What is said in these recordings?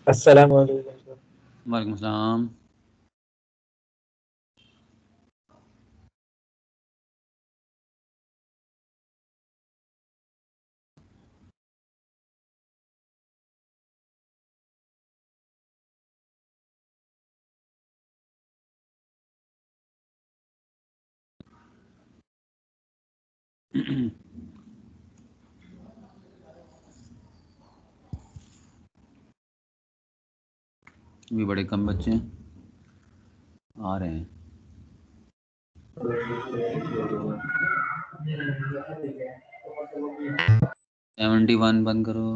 अस्सलाम वालेकुम। वालेकुम सलाम। भी बड़े कम बच्चे हैं, आ रहे हैं। 71 बंद करो।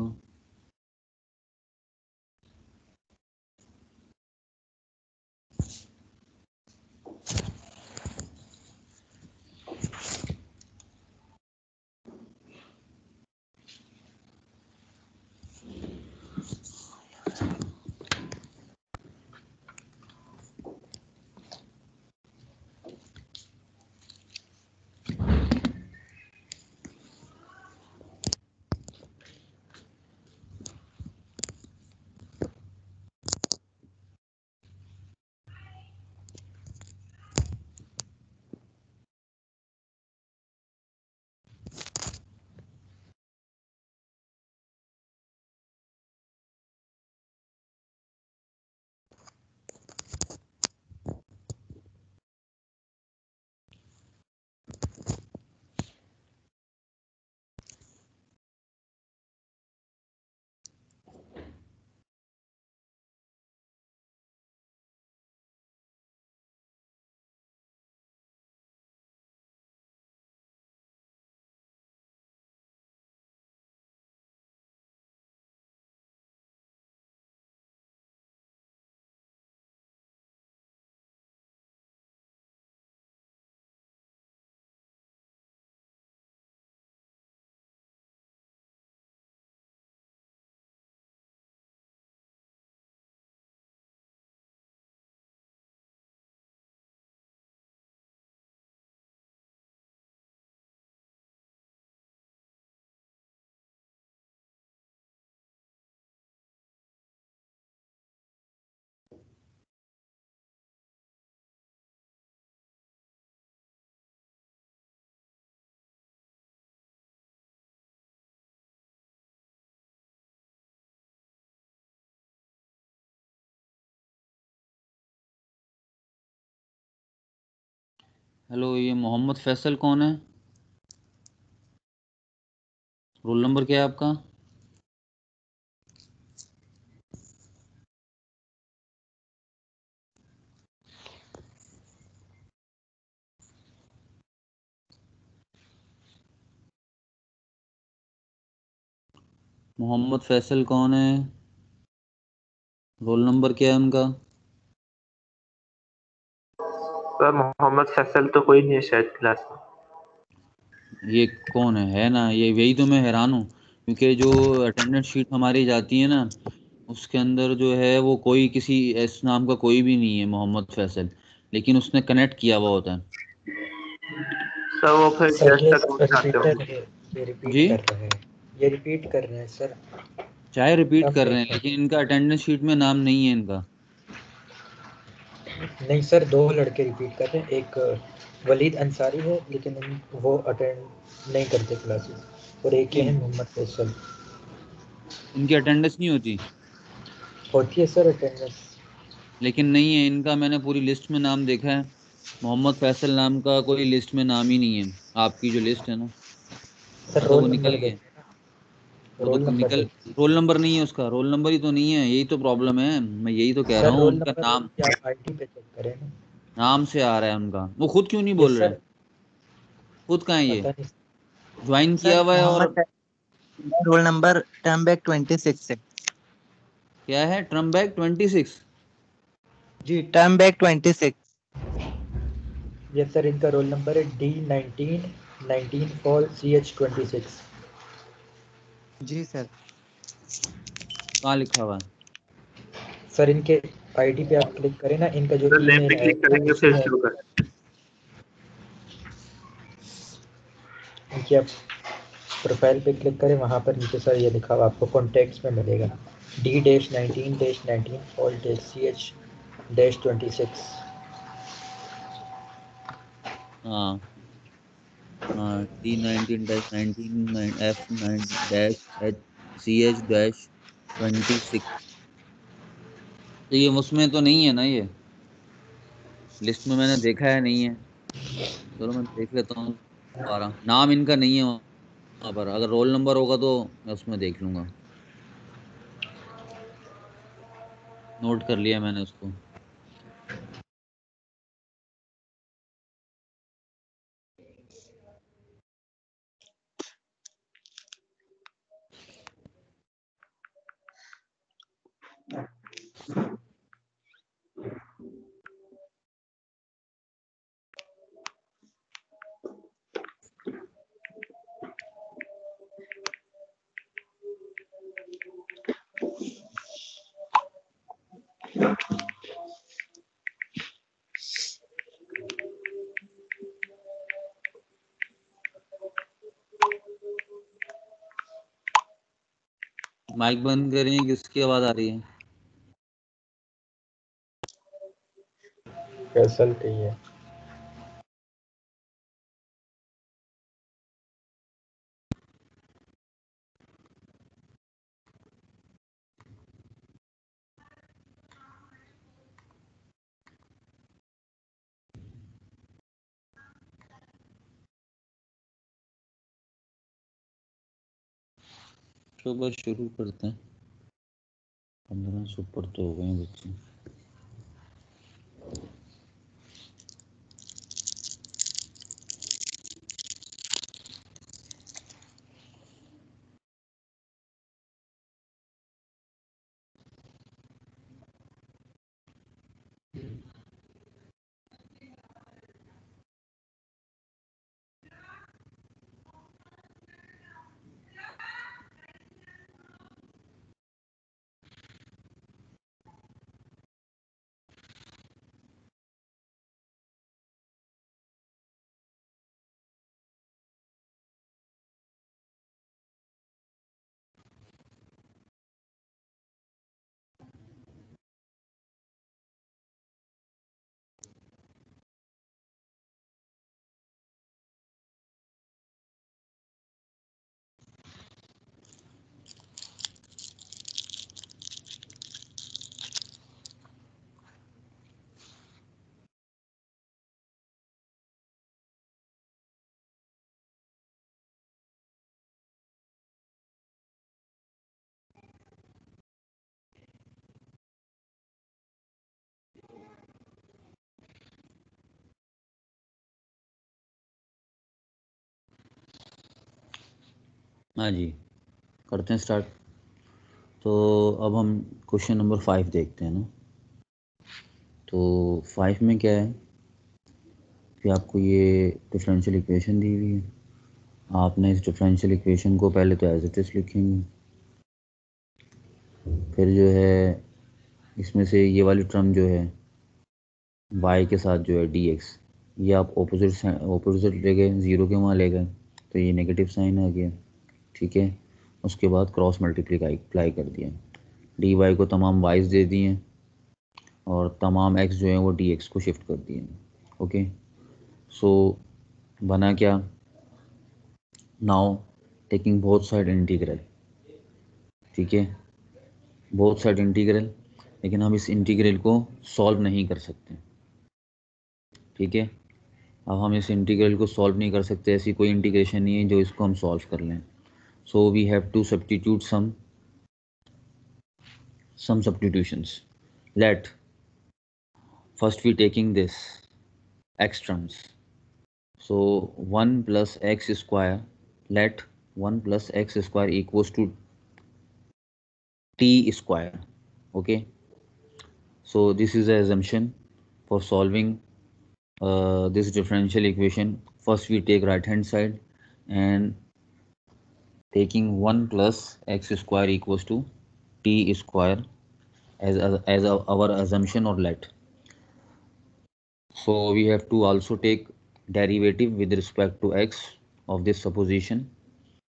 हेलो, ये मोहम्मद फैसल कौन है? रोल नंबर क्या है आपका? मोहम्मद फैसल कौन है? रोल नंबर क्या है उनका? सर मोहम्मद फैसल तो कोई नहीं है शायद क्लास में। ये कौन है ना, ये यही तो मैं हैरान हूँ, क्योंकि जो अटेंडेंस शीट हमारी जाती है ना, उसके अंदर जो है वो कोई किसी एस नाम का कोई भी नहीं है मोहम्मद फैसल, लेकिन उसने कनेक्ट किया हुआ होता है। सर वो फिर सर टेस्ट ये तक पहुंच जाते रिपीटर होंगे। है, ये रिपीट जी, कर रहे हैं, ये रिपीट कर रहे हैं सर। चाहे रिपीट कम कर रहे हैं, देखा लेकिन इनका अटेंडेंस शीट में नाम नहीं है इनका। नहीं सर, दो लड़के रिपीट कर रहे हैं, एक वलीद अंसारी है लेकिन वो अटेंड नहीं करते क्लासेस, और एक ये नहीं, है मोहम्मद फैसल। इनकी अटेंडेंस नहीं होती, होती है सर अटेंडेंस। लेकिन नहीं है इनका। मैंने पूरी लिस्ट में नाम देखा है, मोहम्मद फैसल नाम का कोई लिस्ट में नाम ही नहीं है। आपकी जो लिस्ट है ना, सर मतलब वो रोल निकल नंबर गए। देखें ना, वो रोल तो नंबर निकल, देखें। रोल नंबर नहीं है उसका, रोल नंबर ही तो नहीं है, यही तो प्रॉब्लम है। मैं यही तो कह रहा सर हूँ, रोल उनका नंबर नाम उनकी आप आईडी पे चेक करें ना। नाम से आ रहा है उनका। वो खुद क्यों नहीं ये बोल रहे? सर खुद कहाँ है ये? पता नहीं। ज्वाइन किया सर हुआ है और मोहम्मद रोल नंबर टर्मबैक 26 है। क्या है? ट्रम्बैक 26। जी टर्मबैक 26। ये सर इनका रोल नंबर है D19 फॉल CH26। जी सर। कहाँ लिखा हुआ है? सर इनके आईडी पे आप क्लिक करें ना, इनका जो सर नेम ईमेल पे है क्लिक वो करेंगे फिर उसमें शुरू कर। इनकी आप प्रोफाइल पे क्लिक करें, वहाँ पर नीचे सर ये लिखा हुआ आपको कॉन्टैक्ट्स में मिलेगा। D-19-19 alt CH-26. हाँ हाँ, D19-19 F9-HCH-26। तो ये उसमें तो नहीं है ना, ये लिस्ट में मैंने देखा है नहीं है। चलो मैं देख लेता हूँ दोबारा, नाम इनका नहीं है वहाँ पर, अगर रोल नंबर होगा तो मैं उसमें देख लूंगा। नोट कर लिया मैंने उसको। माइक बंद करिए, किसकी आवाज आ रही है? फैसल की है। तो बस शुरू करते हैं। 15 से ऊपर तो हो गए हैं बच्चे। हाँ जी, करते हैं स्टार्ट। तो अब हम क्वेश्चन नंबर 5 देखते हैं ना। तो 5 में क्या है कि आपको ये डिफरेंशियल इक्वेशन दी हुई है। आपने इस डिफरेंशियल इक्वेशन को पहले तो एज इट इज लिखेंगे, फिर जो है इसमें से ये वाली टर्म जो है y के साथ जो है dx, ये आप ऑपोजिट ले गए, ज़ीरो के वहाँ ले गए, तो ये नेगेटिव साइन आ गया। ठीक है, उसके बाद क्रॉस मल्टीप्लाई अप्लाई कर दिया, डी वाई को तमाम वाइज दे दिए और तमाम एक्स जो है वो डी एक्स को शिफ्ट कर दिए। ओके, सो बना क्या, now taking both side integral. ठीक है, बोथ साइड इंटीग्रल, लेकिन हम इस इंटीग्रल को सॉल्व नहीं कर सकते। ठीक है, अब हम इस इंटीग्रल को सॉल्व नहीं कर सकते, ऐसी कोई इंटीग्रेशन नहीं है जो इसको हम सॉल्व कर लें। So we have to substitute some substitutions. Let first we taking this x terms. So 1 plus x square, let 1 plus x square equals to t square. Okay, so this is the assumption for solving this differential equation. First we take right hand side and taking 1 plus x square equals to t square as our assumption or let. So we have to also take derivative with respect to x of this supposition.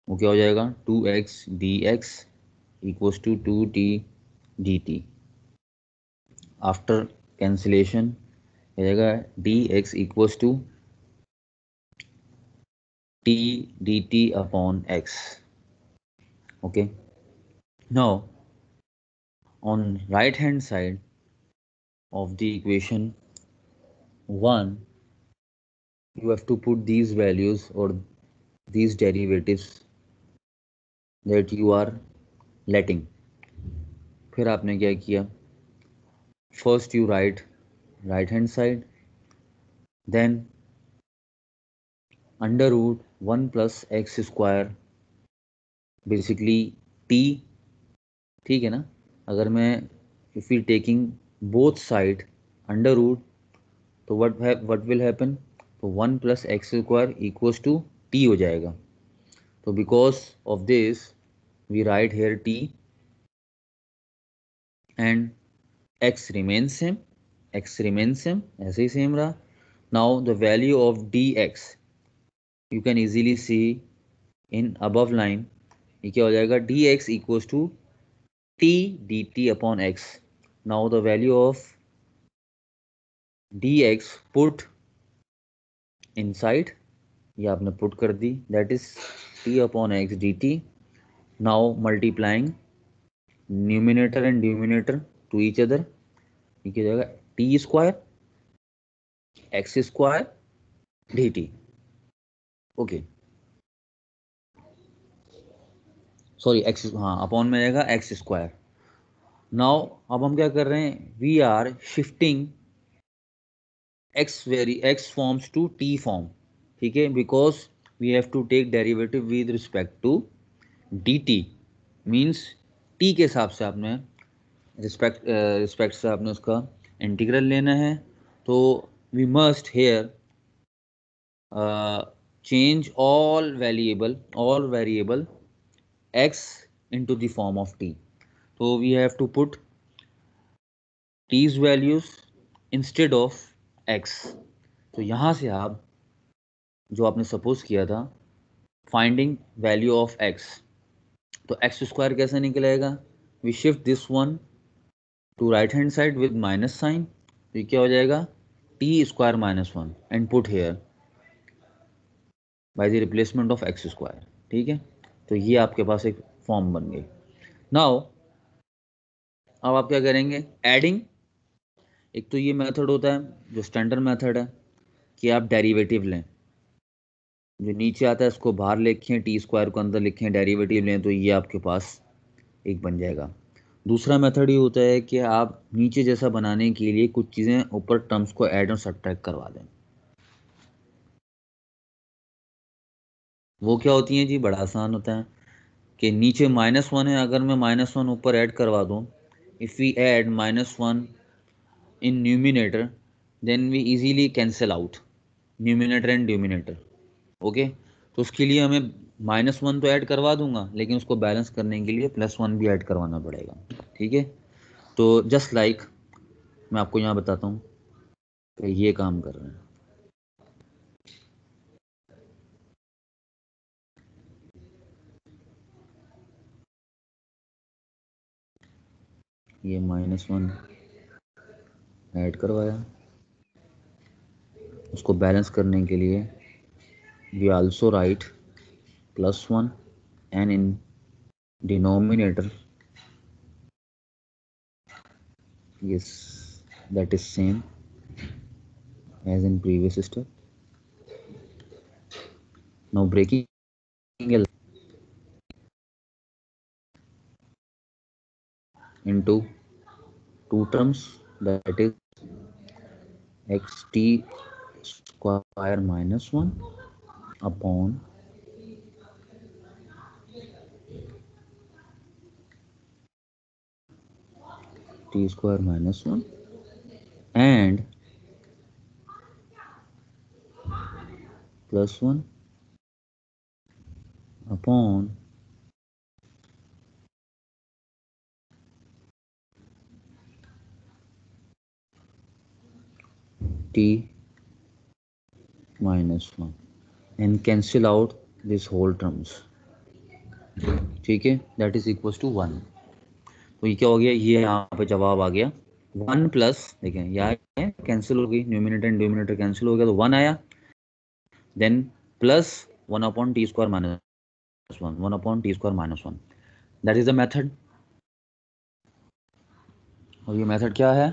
वो क्या हो जाएगा 2x dx equals to 2t dt. After cancellation हो जाएगा dx equals to t dt upon x. Okay. Now on right hand side of the equation 1, you have to put these values or these derivatives that you are letting. फिर आपने क्या किया, first you write right hand side, then under root 1 plus x square basically t, ठीक है ना. अगर मैं if we taking both side under root, तो what will happen, तो 1 plus x square equals to t हो जाएगा. तो because of this we write here t and x remains same, ऐसे ही सेम रहा. Now the value of dx you can easily see in above line. ये क्या हो जाएगा, dx equals to t dt upon x. Now the value of dx put inside, ये आपने put कर दी, that is t upon x dt. Now multiplying numerator and denominator to each other, ये क्या हो जाएगा, t square x square dt. Okay sorry x, हाँ upon में आएगा एक्स स्क्वायर. नाउ अब हम क्या कर रहे हैं, we are shifting x forms to t form. ठीक है, because we have to take derivative with respect to d t. Means t के हिसाब से आपने रिस्पेक्ट से आपने उसका इंटीग्रल लेना है. तो we must here change all variable x into the form of t. So we have to put t's values instead of x. तो यहाँ से आप जो आपने सपोज किया था फाइंडिंग वैल्यू ऑफ x, तो एक्स स्क्वायर कैसे निकलेगा, we shift this one to right hand side with minus sign. तो ये क्या हो जाएगा, t square minus one and put here by the replacement of x square. ठीक है, तो ये आपके पास एक फॉर्म बन गई. नाउ अब आप क्या करेंगे, एडिंग. एक तो ये मेथड होता है जो स्टैंडर्ड मेथड है कि आप डेरिवेटिव लें, जो नीचे आता है उसको बाहर लिखें, टी स्क्वायर को अंदर लिखें, डेरिवेटिव लें, तो ये आपके पास एक बन जाएगा. दूसरा मेथड ये होता है कि आप नीचे जैसा बनाने के लिए कुछ चीज़ें ऊपर टर्म्स को ऐड और सब्ट्रैक्ट करवा दें. वो क्या होती हैं जी, बड़ा आसान होता है कि नीचे -1 है, अगर मैं -1 ऊपर ऐड करवा दूँ, if we add -1 in numerator then we easily cancel out numerator and denominator. Okay, तो उसके लिए हमें -1 तो ऐड करवा दूंगा, लेकिन उसको बैलेंस करने के लिए +1 भी ऐड करवाना पड़ेगा. ठीक है, तो जस्ट लाइक मैं आपको यहाँ बताता हूँ कि ये काम कर रहे हैं. ये -1 ऐड करवाया, उसको बैलेंस करने के लिए we also write +1 and in denominator yes that is same as in previous step. Now breaking into two terms, that is xt square -1 upon t square -1 and +1 upon t -1 and cancel out these whole terms. ठीक है, that is equal to 1। तो ये क्या हो गया, ये यहाँ पे जवाब आ गया 1 प्लस, देखें यहाँ कैंसिल हो गई, न्यूमिनेटर एंड डिनोमिनेटर कैंसिल हो गया, तो 1 आया, then plus 1 upon t square minus 1, 1 upon t square minus 1, that is the method. और ये मेथड क्या है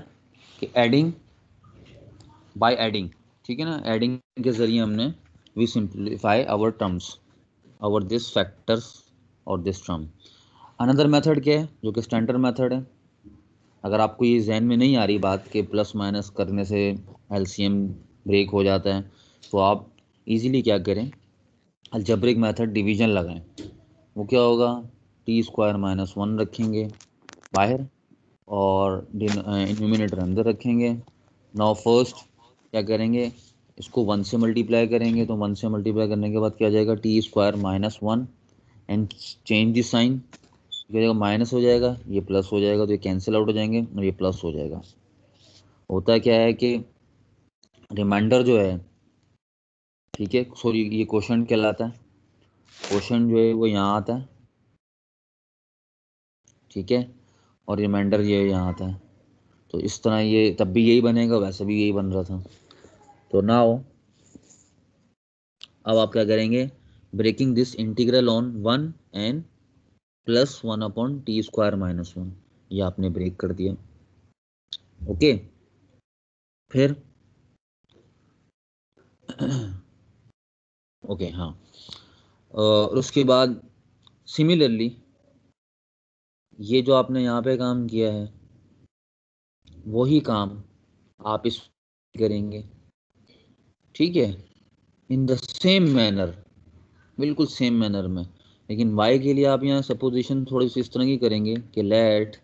कि एडिंग बाय एडिंग, ठीक है ना, एडिंग के जरिए हमने we simplify our terms, our this factors और दिस टर्म। अनदर मेथड क्या है, जो कि स्टैंडर्ड मेथड है। अगर आपको ये जहन में नहीं आ रही बात कि प्लस माइनस करने से एलसीएम ब्रेक हो जाता है, तो आप इजीली क्या करें, अलजेब्रिक मेथड डिवीजन लगाएं। वो क्या होगा, टी स्क्वायर माइनस 1 रखेंगे बाहर और न्यूमिनेटर अंदर रखेंगे। नाउ फर्स्ट क्या करेंगे, इसको 1 से मल्टीप्लाई करेंगे, तो 1 से मल्टीप्लाई करने के बाद क्या हो जाएगा, t square minus 1 and change the sign, क्या हो जाएगा, माइनस हो जाएगा, ये प्लस हो जाएगा, तो ये कैंसिल आउट हो जाएंगे और ये प्लस हो जाएगा। होता क्या है कि रिमाइंडर जो है, ठीक है, सॉरी ये क्वेश्चन कहलाता है, क्वेश्चन जो है वो यहाँ आता है, ठीक है, और रिमाइंडर ये यहाँ आता है। तो इस तरह ये तब भी यही बनेगा, वैसे भी यही बन रहा था। तो नाउ अब आप क्या करेंगे, breaking this integral on 1 and plus 1 upon t square minus 1, ये आपने ब्रेक कर दिया। ओके, फिर ओके हाँ, और उसके बाद सिमिलरली ये जो आपने यहाँ पे काम किया है वही काम आप इस करेंगे, ठीक है, इन द सेम मैनर, बिल्कुल सेम मैनर में। लेकिन y के लिए आप यहाँ सपोजिशन थोड़ी सी इस तरह की करेंगे कि लेट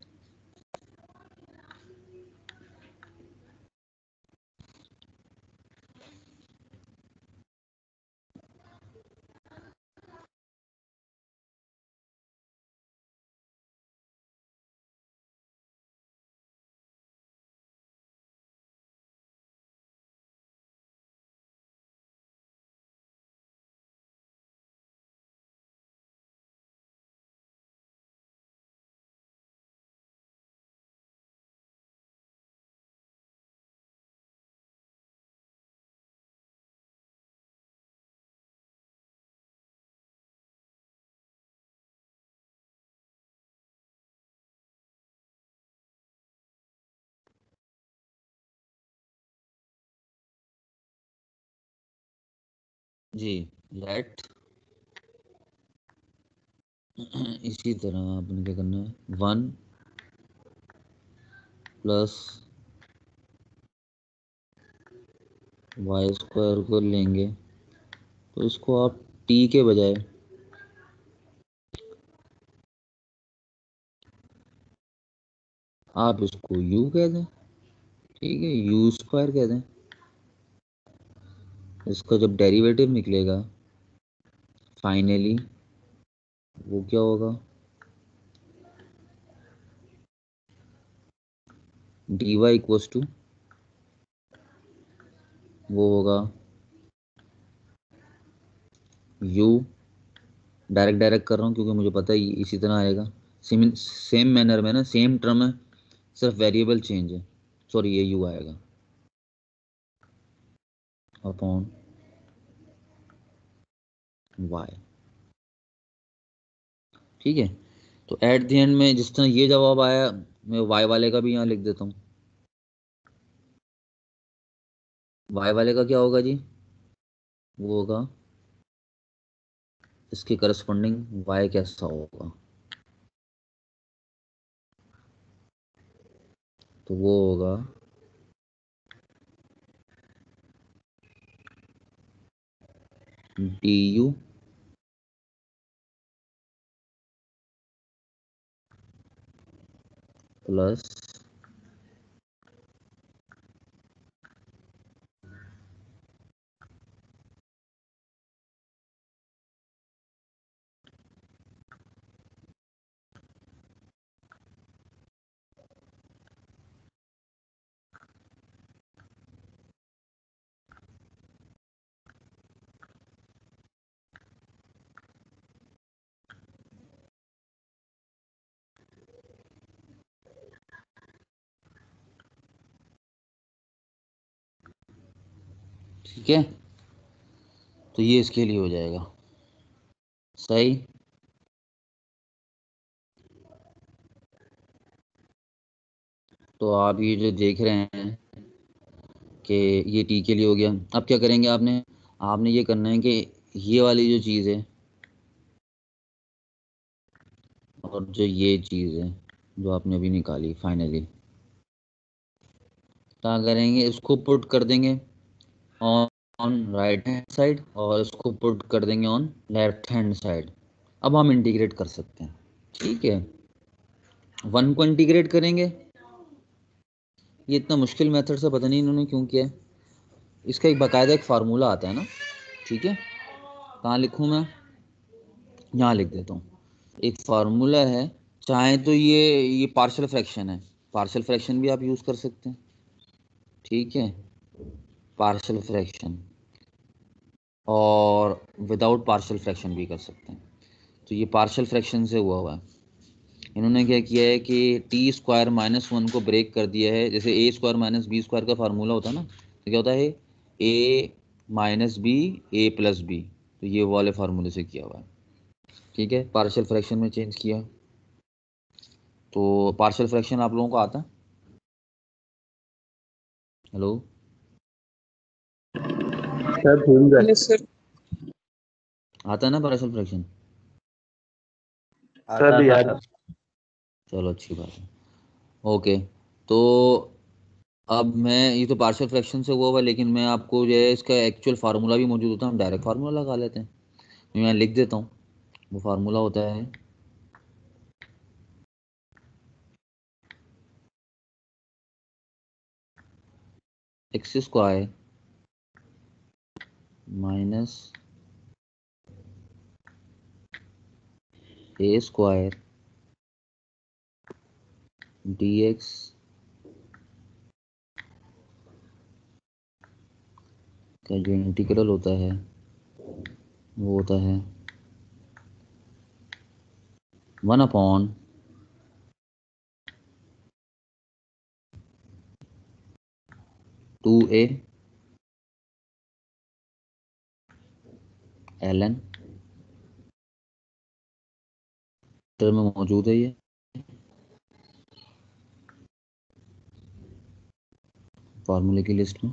जी लेट इसी तरह आपने क्या करना है, 1 प्लस वाई स्क्वायर को लेंगे, तो इसको आप t के बजाय आप इसको u कह दें, ठीक है, u स्क्वायर कह दें। इसका जब डेरिवेटिव निकलेगा फाइनली वो क्या होगा, dy इक्वल्स टू वो होगा u, डायरेक्ट डायरेक्ट कर रहा हूँ क्योंकि मुझे पता है इसी तरह आएगा, सेम मैनर में ना, सेम टर्म है, सिर्फ वेरिएबल चेंज है, सॉरी ये u आएगा अपॉन y, ठीक है। तो एट द एंड में जिस तरह ये जवाब आया, मैं y वाले का भी यहाँ लिख देता हूँ। y वाले का क्या होगा जी, वो होगा इसके करस्पॉन्डिंग y कैसा होगा, तो वो होगा du प्लस ठीक है, तो ये इसके लिए हो जाएगा सही। तो आप ये जो देख रहे हैं कि ये टी के लिए हो गया। अब क्या करेंगे आपने आपने ये करना है कि ये वाली जो चीज़ है और जो ये चीज़ है जो आपने अभी निकाली फाइनली, क्या करेंगे, इसको पुट कर देंगे ऑन राइट हैंड साइड और इसको पुट कर देंगे ऑन लेफ्ट हैंड साइड। अब हम इंटीग्रेट कर सकते हैं। ठीक है, 1 को इंटीग्रेट करेंगे। ये इतना मुश्किल मेथड से पता नहीं इन्होंने क्यों किया है। इसका एक बाकायदा एक फार्मूला आता है ना। ठीक है, कहाँ लिखूँ मैं, यहाँ लिख देता हूँ। एक फार्मूला है, चाहे तो ये पार्शियल फ्रैक्शन है, पार्शियल फ्रैक्शन भी आप यूज़ कर सकते हैं। ठीक है, पार्शियल फ्रैक्शन और विदाउट पार्शियल फ्रैक्शन भी कर सकते हैं। तो ये पार्शियल फ्रैक्शन से हुआ है। इन्होंने क्या किया है कि टी स्क्वायर माइनस 1 को ब्रेक कर दिया है। जैसे ए स्क्वायर माइनस बी स्क्वायर का फार्मूला होता है ना, तो क्या होता है ए माइनस बी ए प्लस बी, तो ये वाले फार्मूले से किया हुआ है। ठीक है, पार्शियल फ्रैक्शन में चेंज किया। तो पार्शियल फ्रैक्शन आप लोगों को आता है? हेलो सर भूल गए। Yes sir. आता है ना पार्शियल फ्रैक्शन? सर याद। चलो अच्छी बात है। ओके, तो अब मैं ये तो पार्शियल फ्रैक्शन से हुआ लेकिन मैं आपको जो है इसका एक्चुअल फार्मूला भी मौजूद होता है, हम डायरेक्ट फार्मूला लगा लेते हैं। मैं लिख देता हूँ, वो फार्मूला होता है एक्स स्क्वायर माइनस ए स्क्वायर डी एक्स का जो इंटीग्रल होता है वो होता है 1/2a ln में मौजूद है ये फार्मूले की लिस्ट में।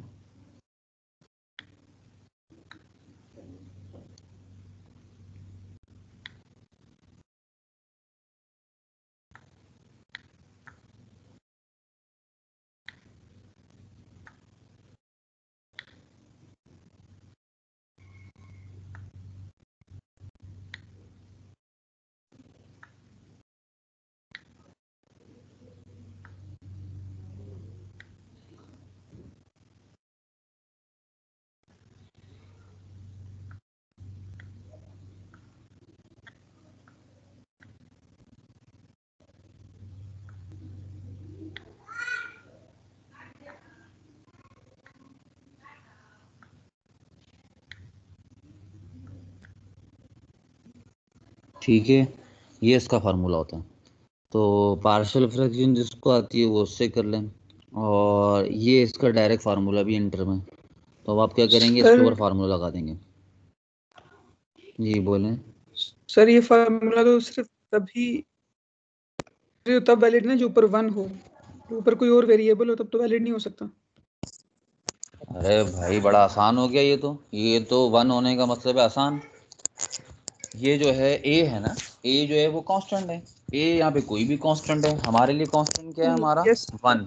ठीक है, ये इसका फार्मूला होता है। तो पार्शियल फ्रैक्शन जिसको आती है वो उससे कर लें, और ये इसका डायरेक्ट फार्मूला भी इंटर में। तो अब आप क्या करेंगे, इसके सर ऊपर फार्मूला लगा देंगे। जी बोलें। सर ये फार्मूला तो सिर्फ तब वैलिड ना जो ऊपर 1 हो, ऊपर कोई और वेरिएबल हो तब तो वैलिड नहीं हो सकता। अरे भाई बड़ा आसान हो गया ये तो 1 होने का मतलब है आसान। ये जो है ए है ना, ए जो है वो कांस्टेंट है। ए यहाँ पे कोई भी कांस्टेंट है, हमारे लिए कांस्टेंट क्या है हमारा यस 1,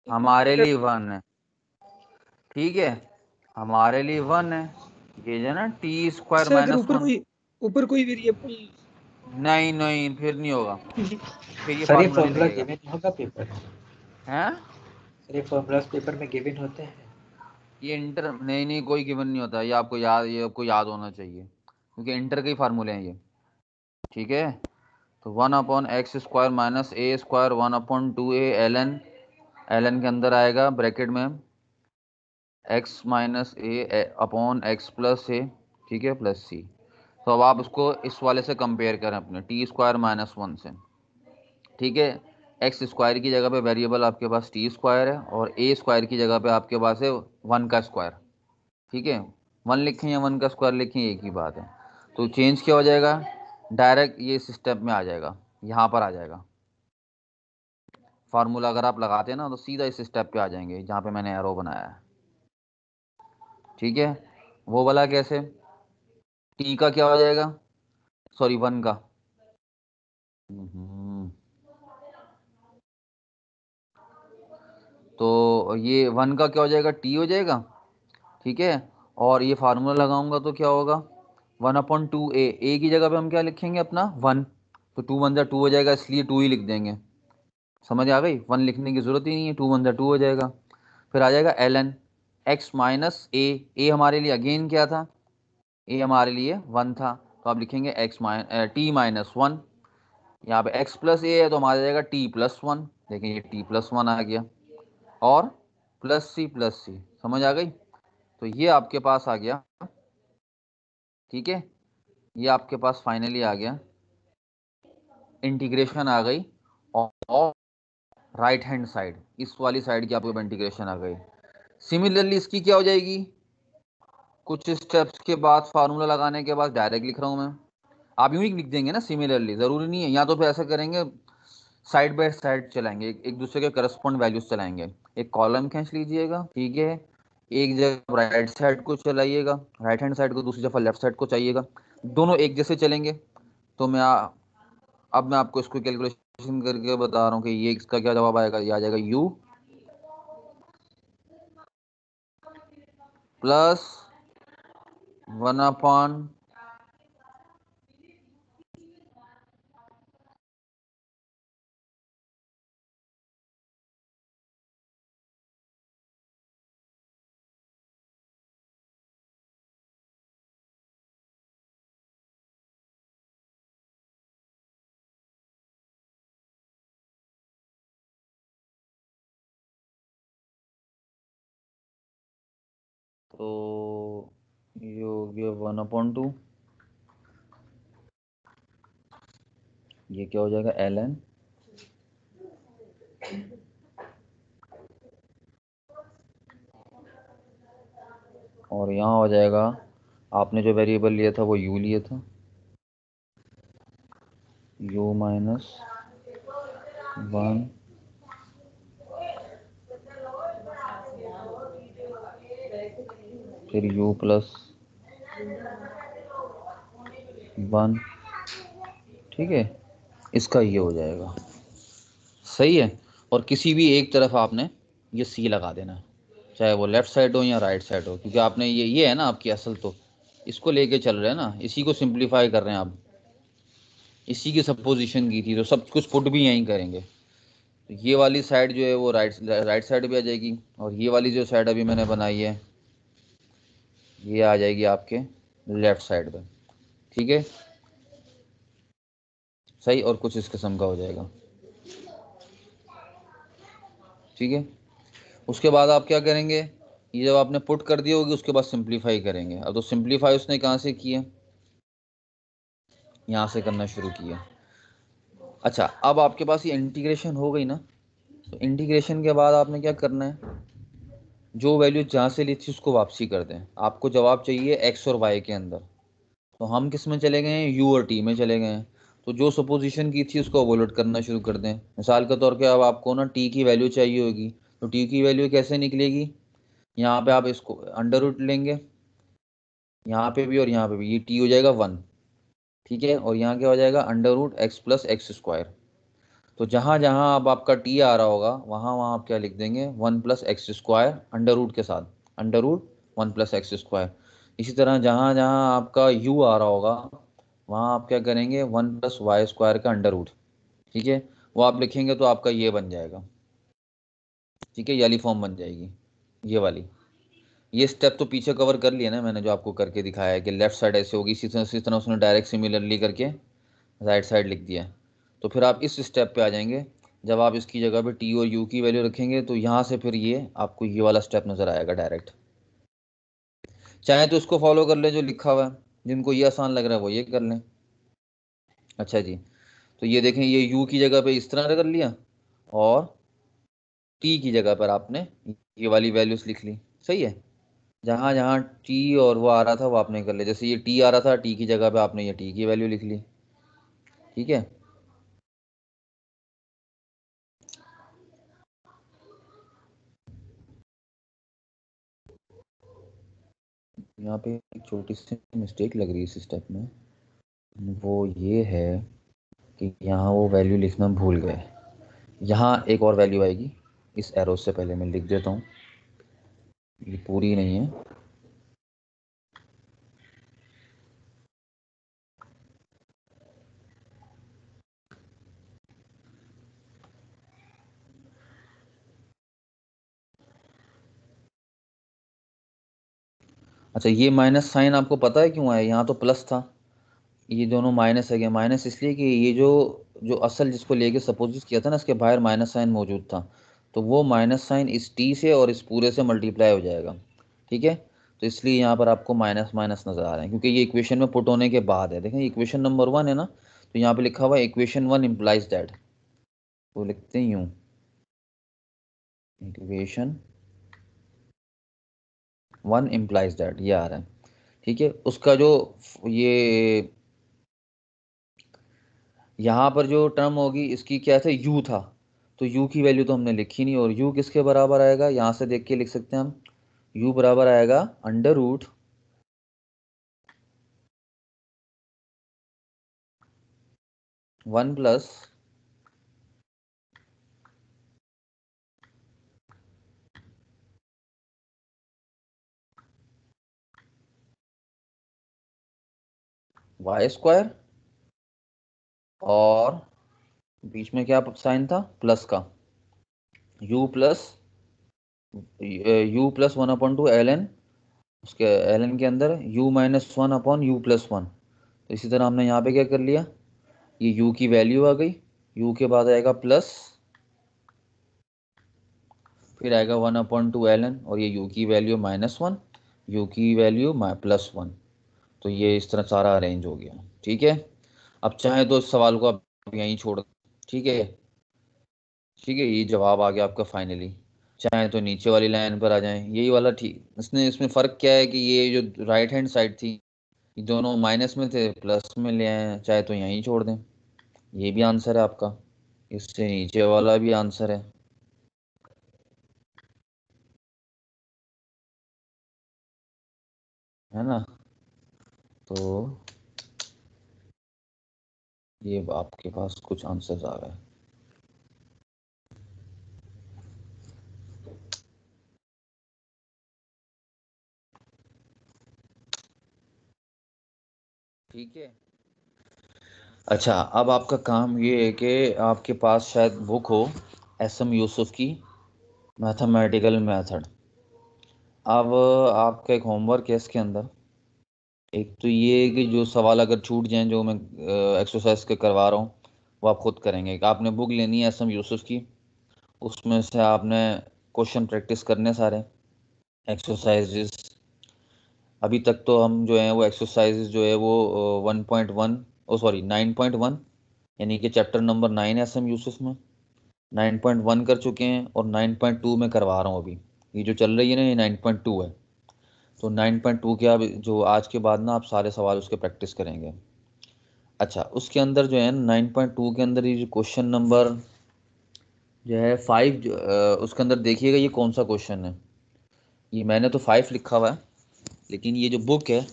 हमारे लिए 1 है। ठीक है, हमारे लिए 1 है। ये जो है ना टी स्क्वायर सर अगर माइनस 1। ऊपर कोई वेरिएबल नहीं नहीं, फिर नहीं होगा, फिर ये सर ये फार्मूला नहीं फॉर्मूला लगेगा। गिवन होगा पेपर में? हैं? सर ये फॉर्मूलाज पेपर में गिवन होते हैं? ये इंटर नहीं नहीं, कोई गिवन नहीं होता, ये आपको याद होना चाहिए क्योंकि इंटर के ही फार्मूले हैं ये। ठीक है, तो 1/x² माइनस ए स्क्वायर 1/2a ln के अंदर आएगा ब्रैकेट में x माइनस ए अपॉन एक्स प्लस ए, ठीक है, प्लस सी। तो अब आप उसको इस वाले से कंपेयर करें अपने t² - 1 से। ठीक है, एक्स स्क्वायर की जगह पे वेरिएबल आपके पास टी स्क्वायर है और ए स्क्वायर की जगह पे आपके पास है 1 का स्क्वायर। ठीक है, 1 लिखें या 1 का स्क्वायर लिखें एक ही बात है। तो चेंज क्या हो जाएगा, डायरेक्ट ये इस स्टेप में आ जाएगा, यहाँ पर आ जाएगा। फार्मूला अगर आप लगाते हैं ना तो सीधा इस स्टेप पे आ जाएंगे जहाँ पे मैंने एरो बनाया है। ठीक है, वो वाला कैसे, टी का क्या हो जाएगा, सॉरी 1 का, तो ये 1 का क्या हो जाएगा, टी हो जाएगा। ठीक है, और ये फार्मूला लगाऊंगा तो क्या होगा, 1/2a, ए की जगह पे हम क्या लिखेंगे अपना 1, तो 2 1 2 हो जाएगा, इसलिए 2 ही लिख देंगे। समझ आ गई, 1 लिखने की जरूरत ही नहीं है, 2 1 2 हो जाएगा। फिर आ जाएगा ln x माइनस ए हमारे लिए अगेन क्या था, ए हमारे लिए 1 था, तो आप लिखेंगे टी माइनस 1। यहाँ पे x प्लस ए है तो हमारा जाएगा t प्लस 1, देखिए ये t प्लस 1 आ गया, और प्लस सी, समझ आ गई। तो ये आपके पास आ गया। ठीक है, ये आपके पास फाइनली आ गया, इंटीग्रेशन आ गई, और राइट हैंड साइड, इस वाली साइड की आपके इंटीग्रेशन आ गई। सिमिलरली इसकी क्या हो जाएगी, कुछ स्टेप्स के बाद फार्मूला लगाने के बाद डायरेक्ट लिख रहा हूं मैं, आप यूं ही लिख देंगे ना सिमिलरली, जरूरी नहीं है, या तो फिर ऐसा करेंगे साइड बाय साइड चलाएंगे, एक दूसरे के करस्पॉन्ड वैल्यूज चलाएंगे। एक कॉलम खींच लीजिएगा, ठीक है, एक जगह राइट साइड को चलाइएगा, राइट हैंड साइड को, दूसरी दफा लेफ्ट साइड को चाहिएगा, दोनों एक जैसे चलेंगे। तो अब मैं आपको इसको कैलकुलेशन करके बता रहा हूँ कि ये इसका क्या जवाब आएगा, ये आ जाएगा u प्लस 1/, तो ये हो गया 1/2, ये क्या हो जाएगा ln, और यहाँ हो जाएगा, आपने जो वेरिएबल लिया था वो u लिया था, u माइनस 1, फिर u प्लस 1। ठीक है, इसका ये हो जाएगा, सही है। और किसी भी एक तरफ आपने ये सी लगा देना है, चाहे वो लेफ्ट साइड हो या राइट साइड हो, क्योंकि आपने ये है ना आपकी असल, तो इसको लेके चल रहे हैं ना, इसी को सिंप्लीफाई कर रहे हैं आप, इसी की सपोजिशन की थी, तो सब कुछ पुट भी यहीं करेंगे। तो ये वाली साइड जो है वो राइट साइड भी आ जाएगी, और ये वाली जो साइड अभी मैंने बनाई है ये आ जाएगी आपके लेफ्ट साइड पे। ठीक है, सही, और कुछ इस किस्म का हो जाएगा। ठीक है, उसके बाद आप क्या करेंगे, ये जब आपने पुट कर दी होगी उसके बाद सिंप्लीफाई करेंगे। अब तो सिंप्लीफाई उसने कहाँ से किया, यहाँ से करना शुरू किया। अच्छा, अब आपके पास ये इंटीग्रेशन हो गई ना, तो इंटीग्रेशन के बाद आपने क्या करना है, जो वैल्यू जहाँ से ली थी उसको वापसी कर दें। आपको जवाब चाहिए एक्स और वाई के अंदर, तो हम किस में चले गए हैं, यू और टी में चले गए हैं। तो जो सपोजिशन की थी उसको ओवरलोड करना शुरू कर दें। मिसाल के तौर पे अब आपको ना टी की वैल्यू चाहिए होगी, तो टी की वैल्यू कैसे निकलेगी, यहाँ पे आप इसको अंडर रूट लेंगे, यहाँ पे भी और यहाँ पे भी, ये टी हो जाएगा 1। ठीक है, और यहाँ क्या हो जाएगा, under root x plus x square. तो जहाँ जहाँ अब आपका टी आ रहा होगा वहाँ वहाँ आप क्या लिख देंगे, 1 plus x square under root के साथ, under root 1 plus x square. इसी तरह जहाँ जहाँ आपका यू आ रहा होगा वहाँ आप क्या करेंगे, 1 प्लस वाई स्क्वायर का अंडर रूट। ठीक है, वो आप लिखेंगे तो आपका ये बन जाएगा। ठीक है, ये वाली फॉर्म बन जाएगी, ये वाली। ये स्टेप तो पीछे कवर कर लिया ना मैंने, जो आपको करके दिखाया है कि लेफ्ट साइड ऐसे होगी, इसी तरह उसने डायरेक्ट सिमिलरली करके राइट साइड लिख दिया। तो फिर आप इस स्टेप पे आ जाएंगे, जब आप इसकी जगह पे टी और यू की वैल्यू रखेंगे तो यहाँ से फिर ये आपको ये वाला स्टेप नज़र आएगा डायरेक्ट। चाहे तो इसको फॉलो कर लें जो लिखा हुआ है, जिनको ये आसान लग रहा है वो ये कर लें। अच्छा जी, तो ये देखें, ये यू की जगह पे इस तरह कर लिया, और टी की जगह पर आपने ये वाली वैल्यूज लिख ली। सही है, जहाँ जहाँ टी और वो आ रहा था वो आपने कर लिया। जैसे ये टी आ रहा था, टी की जगह पे आपने ये टी की वैल्यू लिख ली। ठीक है, यहाँ पे एक छोटी सी मिस्टेक लग रही है इस स्टेप में, वो ये है कि यहाँ वो वैल्यू लिखना भूल गए। यहाँ एक और वैल्यू आएगी, इस एरो से पहले मैं लिख देता हूँ, ये पूरी नहीं है। अच्छा, ये माइनस साइन आपको पता है क्यों आया? यहाँ तो प्लस था, ये दोनों माइनस है गया। माइनस इसलिए कि ये जो जो असल जिसको लेके सपोज किया था ना, इसके बाहर माइनस साइन मौजूद था, तो वो माइनस साइन इस टी से और इस पूरे से मल्टीप्लाई हो जाएगा। ठीक है, तो इसलिए यहाँ पर आपको माइनस माइनस नज़र आ रहे हैं, क्योंकि ये इक्वेशन में पुट होने के बाद है। देखें, इक्वेशन नंबर 1 है ना, तो यहाँ पे लिखा हुआ है इक्वेशन 1 इम्प्लाइज दैट, तो लिखते हैं यूँ, इक्वेशन 1 इम्प्लाइज दैट, ये आ रहा है। ठीक है, उसका जो ये यहाँ पर जो टर्म होगी इसकी क्या था, u था, तो u की वैल्यू तो हमने लिखी नहीं, और u किसके बराबर आएगा, यहाँ से देख के लिख सकते हैं हम, u बराबर आएगा under root 1 plus y square, और बीच में क्या साइन था, प्लस का, u plus one upon two l n, उसके एल एन के अंदर u minus one upon u plus one. तो इसी तरह हमने यहाँ पे क्या कर लिया, ये u की वैल्यू आ गई, u के बाद आएगा प्लस, फिर आएगा 1/2 ln, और ये u की वैल्यू -1, u की वैल्यू +1। तो ये इस तरह सारा अरेंज हो गया। ठीक है, अब चाहे तो इस सवाल को आप यहीं छोड़, ठीक है, ठीक है, ये जवाब आ गया आपका फाइनली। चाहे तो नीचे वाली लाइन पर आ जाएं, यही वाला ठीक। इसमें फ़र्क क्या है कि ये जो राइट हैंड साइड थी, ये दोनों माइनस में थे, प्लस में ले आए हैं, चाहे तो यहीं छोड़ दें। ये भी आंसर है आपका, इससे नीचे वाला भी आंसर है ना। तो ये आपके पास कुछ आंसर्स आ गए। ठीक है, अच्छा, अब आपका काम ये है कि आपके पास शायद बुक हो एस.एम. यूसुफ की मैथमेटिकल मेथड। अब आपका एक होमवर्क है इसके अंदर, एक तो ये है कि जो सवाल अगर छूट जाएं जो मैं एक्सरसाइज के करवा रहा हूँ, वो आप खुद करेंगे। आपने बुक लेनी है एस.एम. यूसुफ की, उसमें से आपने क्वेश्चन प्रैक्टिस करने सारे एक्सरसाइजेस। अभी तक तो हम जो है वो एक्सरसाइजेस जो है वो 1.1, ओ सॉरी 9.1, यानी कि चैप्टर नंबर 9 है एस.एम. यूसुफ में, 9.1 कर चुके हैं, और 9.2 में करवा रहा हूँ अभी। ये जो चल रही है ना, ये 9.2 है। तो 9.2 के अब जो आज के बाद ना आप सारे सवाल उसके प्रैक्टिस करेंगे। अच्छा, उसके अंदर जो है 9.2 के अंदर ये जो क्वेश्चन नंबर जो है 5, उसके अंदर देखिएगा ये कौन सा क्वेश्चन है। ये मैंने तो 5 लिखा हुआ है, लेकिन ये जो बुक है,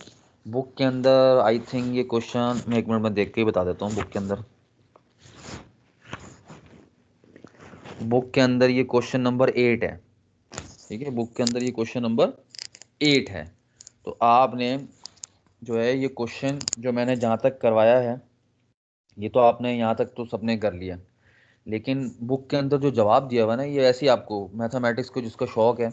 बुक के अंदर आई थिंक ये क्वेश्चन, मैं 1 मिनट में देख के ही बता देता हूँ। बुक के अंदर ये क्वेश्चन नंबर 8 है। ठीक है, बुक के अंदर ये क्वेश्चन नंबर 8 है। तो आपने जो है ये क्वेश्चन जो मैंने जहाँ तक करवाया है, ये तो आपने यहाँ तक तो सबने कर लिया, लेकिन बुक के अंदर जो जवाब दिया हुआ है ना, ये ऐसे ही आपको मैथमेटिक्स को जिसका शौक है,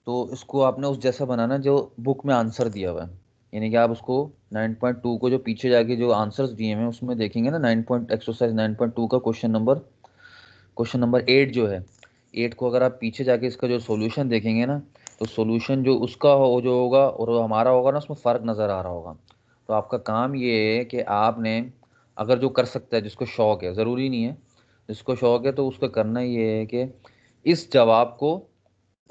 तो इसको आपने उस जैसा बनाना जो बुक में आंसर दिया हुआ है। यानी कि आप उसको 9.2 को जो पीछे जाके जो आंसर्स दिए हैं उसमें देखेंगे ना, एक्सरसाइज 9.2 का क्वेश्चन नंबर 8 जो है, 8 को अगर आप पीछे जाके इसका जो सॉल्यूशन देखेंगे ना, तो सॉल्यूशन जो उसका हो जो होगा और वो हमारा होगा ना, उसमें फ़र्क नज़र आ रहा होगा। तो आपका काम ये है कि आपने अगर जो कर सकता है, जिसको शौक़ है, ज़रूरी नहीं है, जिसको शौक़ है तो उसको करना ये है कि इस जवाब को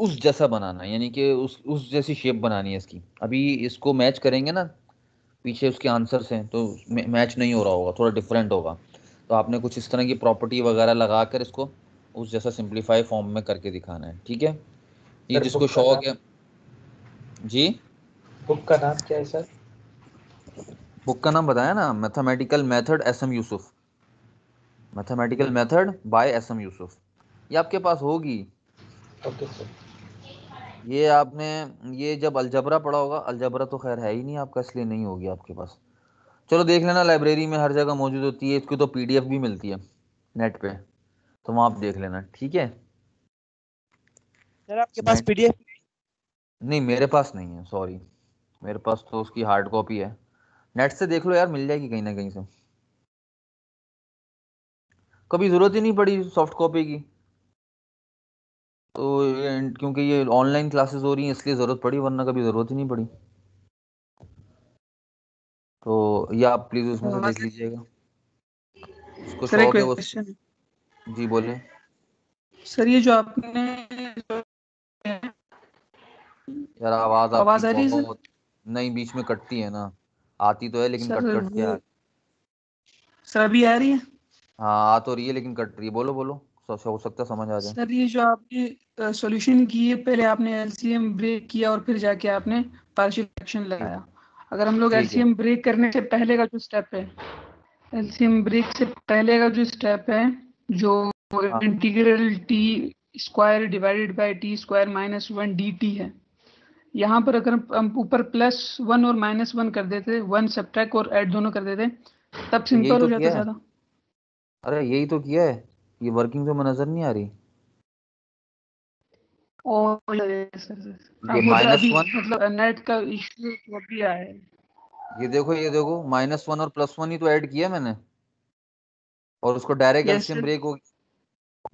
उस जैसा बनाना है, यानी कि उस जैसी शेप बनानी है इसकी। अभी इसको मैच करेंगे ना, पीछे उसके आंसर्स हैं तो मैच नहीं हो रहा होगा, थोड़ा डिफरेंट होगा। तो आपने कुछ इस तरह की प्रॉपर्टी वगैरह लगा कर इसको उस जैसा सिंप्लीफाई फॉर्म में करके दिखाना है, ठीक है। ये सर जिसको बुक का शौक नाम, है जी। बुक का नाम क्या है सर? बुक का नाम बताया ना, mathematical method S M Yusuf, mathematical method by S M Yusuf. ये आपके पास होगी। Okay sir. ये आपने, ये जब अलजबरा पढ़ा होगा, अलजबरा तो खैर है ही नहीं आपका, इसलिए नहीं होगी आपके पास। चलो देख लेना, लाइब्रेरी में हर जगह मौजूद होती है, इसकी तो पीडीएफ भी मिलती है नेट पे, तो वहाँ आप देख लेना, ठीक है। सर आपके पास नेट, पीडीएफ? नहीं मेरे पास नहीं है, सॉरी, मेरे पास तो उसकी हार्ड कॉपी है। नेट से देख लो यार, मिल जाएगी कहीं ना कहीं से। कभी ज़रूरत ही नहीं पड़ी सॉफ्ट कॉपी की, तो क्योंकि ये ऑनलाइन क्लासेस हो रही हैं इसलिए ज़रूरत पड़ी, वरना कभी ज़रूरत ही नहीं पड़ी। तो ये आप प्लीज़ उसमें से देख लीजिएगा, जिसको सर एक शौक है वो। क्वेश्चन है जी बोले। सर, ये जो आपने यार आवाज़ आपकी आवाज आ रही है सर? बहुत, नहीं बीच में कटती है ना, आती तो है लेकिन सर कट कट के वो आ। सर अभी आ रही है? हाँ आ तो रही है लेकिन कट रही है, बोलो बोलो, हो सकता है समझ आ जाए। सर ये जो आपने सॉल्यूशन की है, पहले आपने एलसीएम ब्रेक किया और फिर जाके आपने पार्शियल फ्रैक्शन ठीक, लगाया। अगर हम लोग ठीक है। एलसीएम ब्रेक करने से पहले का जो स्टेप है, एलसीएम ब्रेक से पहले का जो स्टेप है, जो हाँ integral T square divided by T square minus one D T है, यहाँ पर अगर हम ऊपर प्लस वन और माइनस वन कर देते, वन सब्ट्रैक्ट और ऐड दोनों कर देते, तब तो यही सिंपल तो हो जाता किया है, ज़्यादा। अरे यही तो किया है, ये वर्किंग तो नजर नहीं आ रही। और सर ये अब वो तो माइनस अभी वन, मतलब नेट का इश्यू तो अभी आया है। ये देखो माइनस वन और प्लस वन ही तो ऐड किया मैंने, और उसको direct yes LCM sir, break हो,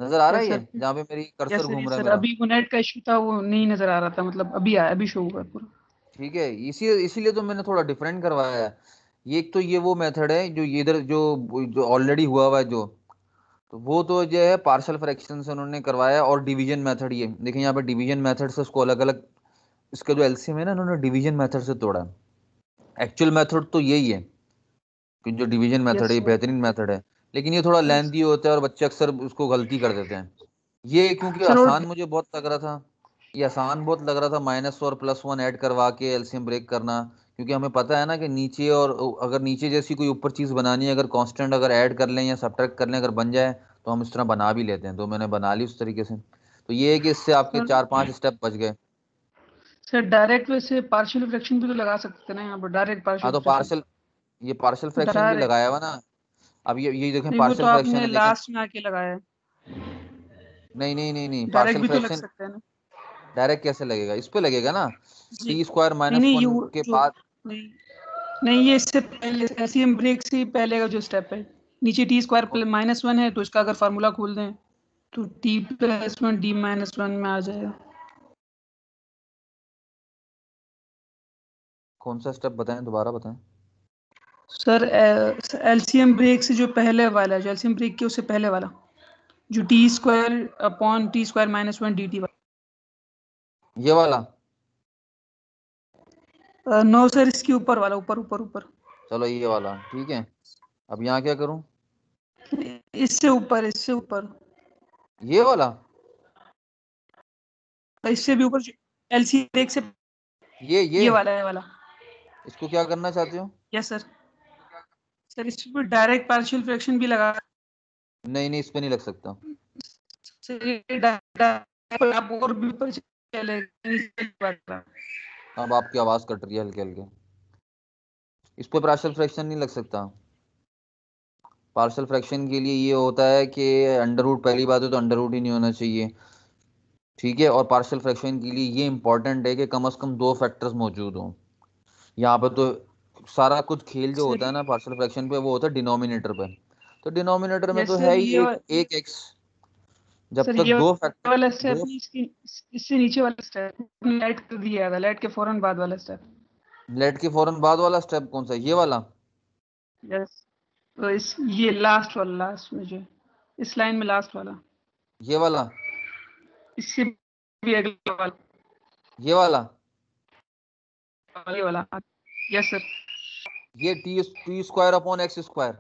नजर आ रहा यस है ये, सर, जहाँ पे मेरी कर्सर यस सर, घूम यस रहा है सर, मेरा। अभी वो नेट का इश्यू था, वो नहीं नजर आ रहा था, मतलब अभी आया, अभी शो हुआ है पूरा। ठीक है, इसीलिए तो मैंने थोड़ा डिफरेंट करवाया है। ये एक तो ये वो मेथड है जो ये इधर जो ऑलरेडी हुआ हुआ है जो, तो वो तो जो है पार्शियल फ्रैक्शन से उन्होंने करवाया, और डिवीजन मेथड, ये देखिए यहाँ पे डिवीजन मेथड से उसको अलग अलग, इसका जो एलसीएम है ना उन्होंने डिवीजन मेथड से तोड़ा है। एक्चुअल मेथड तो यही है कि जो डिवीजन मेथड यस है ये सर, बेहतरीन मेथड है, लेकिन ये थोड़ा यस लेंथी होता है और बच्चे अक्सर उसको गलती कर देते हैं। ये क्योंकि सर। और आसान मुझे बहुत लग रहा था, ये आसान बहुत लग रहा था माइनस और प्लस वन ऐड करवा के एलसीएम ब्रेक करना, क्योंकि हमें पता है ना कि नीचे, और अगर नीचे जैसी कोई ऊपर चीज़ बनानी है, अगर कांस्टेंट अगर ऐड कर लें या सब्ट्रैक्ट कर लें अगर बन जाए, तो हम इस तरह बना भी लेते हैं, तो मैंने बना ली उस तरीके से। तो ये है कि इससे आपके सर, 4-5 स्टेप बच गए। सर डायरेक्ट वैसे पार्शियल फ्रैक्शन भी तो लगा सकते हैं ना यहाँ पर, डायरेक्ट हाँ पार्शियल तो फ्रैक्शन। पार्शियल, ये पार्शियल फ्रैक्शन भी डायरेक्ट लगाया हुआ ना। अब ये देखें नहीं, वो तो पार्शियल फ्रैक्शन आपने है, देखें। लास्ट में आके लगाया है। नहीं नहीं नहीं नहीं, डायरेक्ट पार्शियल भी तो लग फ्रैक्शन सकता है ना? डायरेक्ट कैसे लगेगा, इस पे लगेगा ना, नहीं, टी स्क्वायर नहीं, माइनस नहीं, ये वन वो के जो बाद। नहीं, नहीं, ये इससे पहले एलसीएम ब्रेक से पहले का जो स्टेप है, नीचे टी स्क्वायर माइनस वन है, तो इसका अगर फार्मूला खोल दें तो T plus one D minus one में आ जाएगा। कौन सा स्टेप बताएं, दोबारा बताएं। सर एलसीएम ब्रेक से जो पहले वाला, जो एलसीएम ब्रेक के उससे पहले वाला, जो T square upon t square minus one D T ये वाला, वाला। नो सर, इसके ऊपर वाला, ऊपर ऊपर ऊपर, चलो ये वाला ठीक है। अब यहाँ क्या करूँ, इससे ऊपर, इससे ऊपर, ये वाला, इससे भी ऊपर, एलसीएम ब्रेक से ये ये वाला है वाला। इसको क्या करना चाहते हो। यस सर, सर इस पर डायरेक्ट पार्शियल फ्रैक्शन भी लगा। नहीं नहीं, इस पे नहीं लग सकता। सर ये आप और भी ऊपर चले गए। अब आपकी आवाज़ कट रही है हल्के हल्के, इस पे पार्शियल फ्रैक्शन नहीं लग सकता। पार्शियल फ्रैक्शन के लिए ये होता है कि अंडर रूट, पहली बात है तो अंडर रूट ही नहीं होना चाहिए, ठीक है। और पार्शियल फ्रैक्शन के लिए ये इंपॉर्टेंट है कि कम से कम 2 फैक्टर्स मौजूद हों। यहाँ पे तो सारा कुछ खेल जो सर होता है ना पार्शियल फ्रैक्शन पे, वो होता है डिनोमिनेटर पे। तो डिनोमिनेटर में तो यस है सर, ही एक एक्स, जब सर तक ये 2 फैक्टर, वाला स्टेप दो, नहीं, इसकी इससे नीचे वाला स्टेप लाइट कर दिया था, लाइट के फौरन बाद वाला स्टेप। लेट के फौरन बाद वाला स्टेप कौन सा है? ये वाला, यस, तो इस ये लास्ट वाला, लास्ट में जो इस लाइन में लास्ट वाला, ये वाला, इससे भी अगला वाला, ये वाला, ये वाला। Yes sir. ये T square upon X square.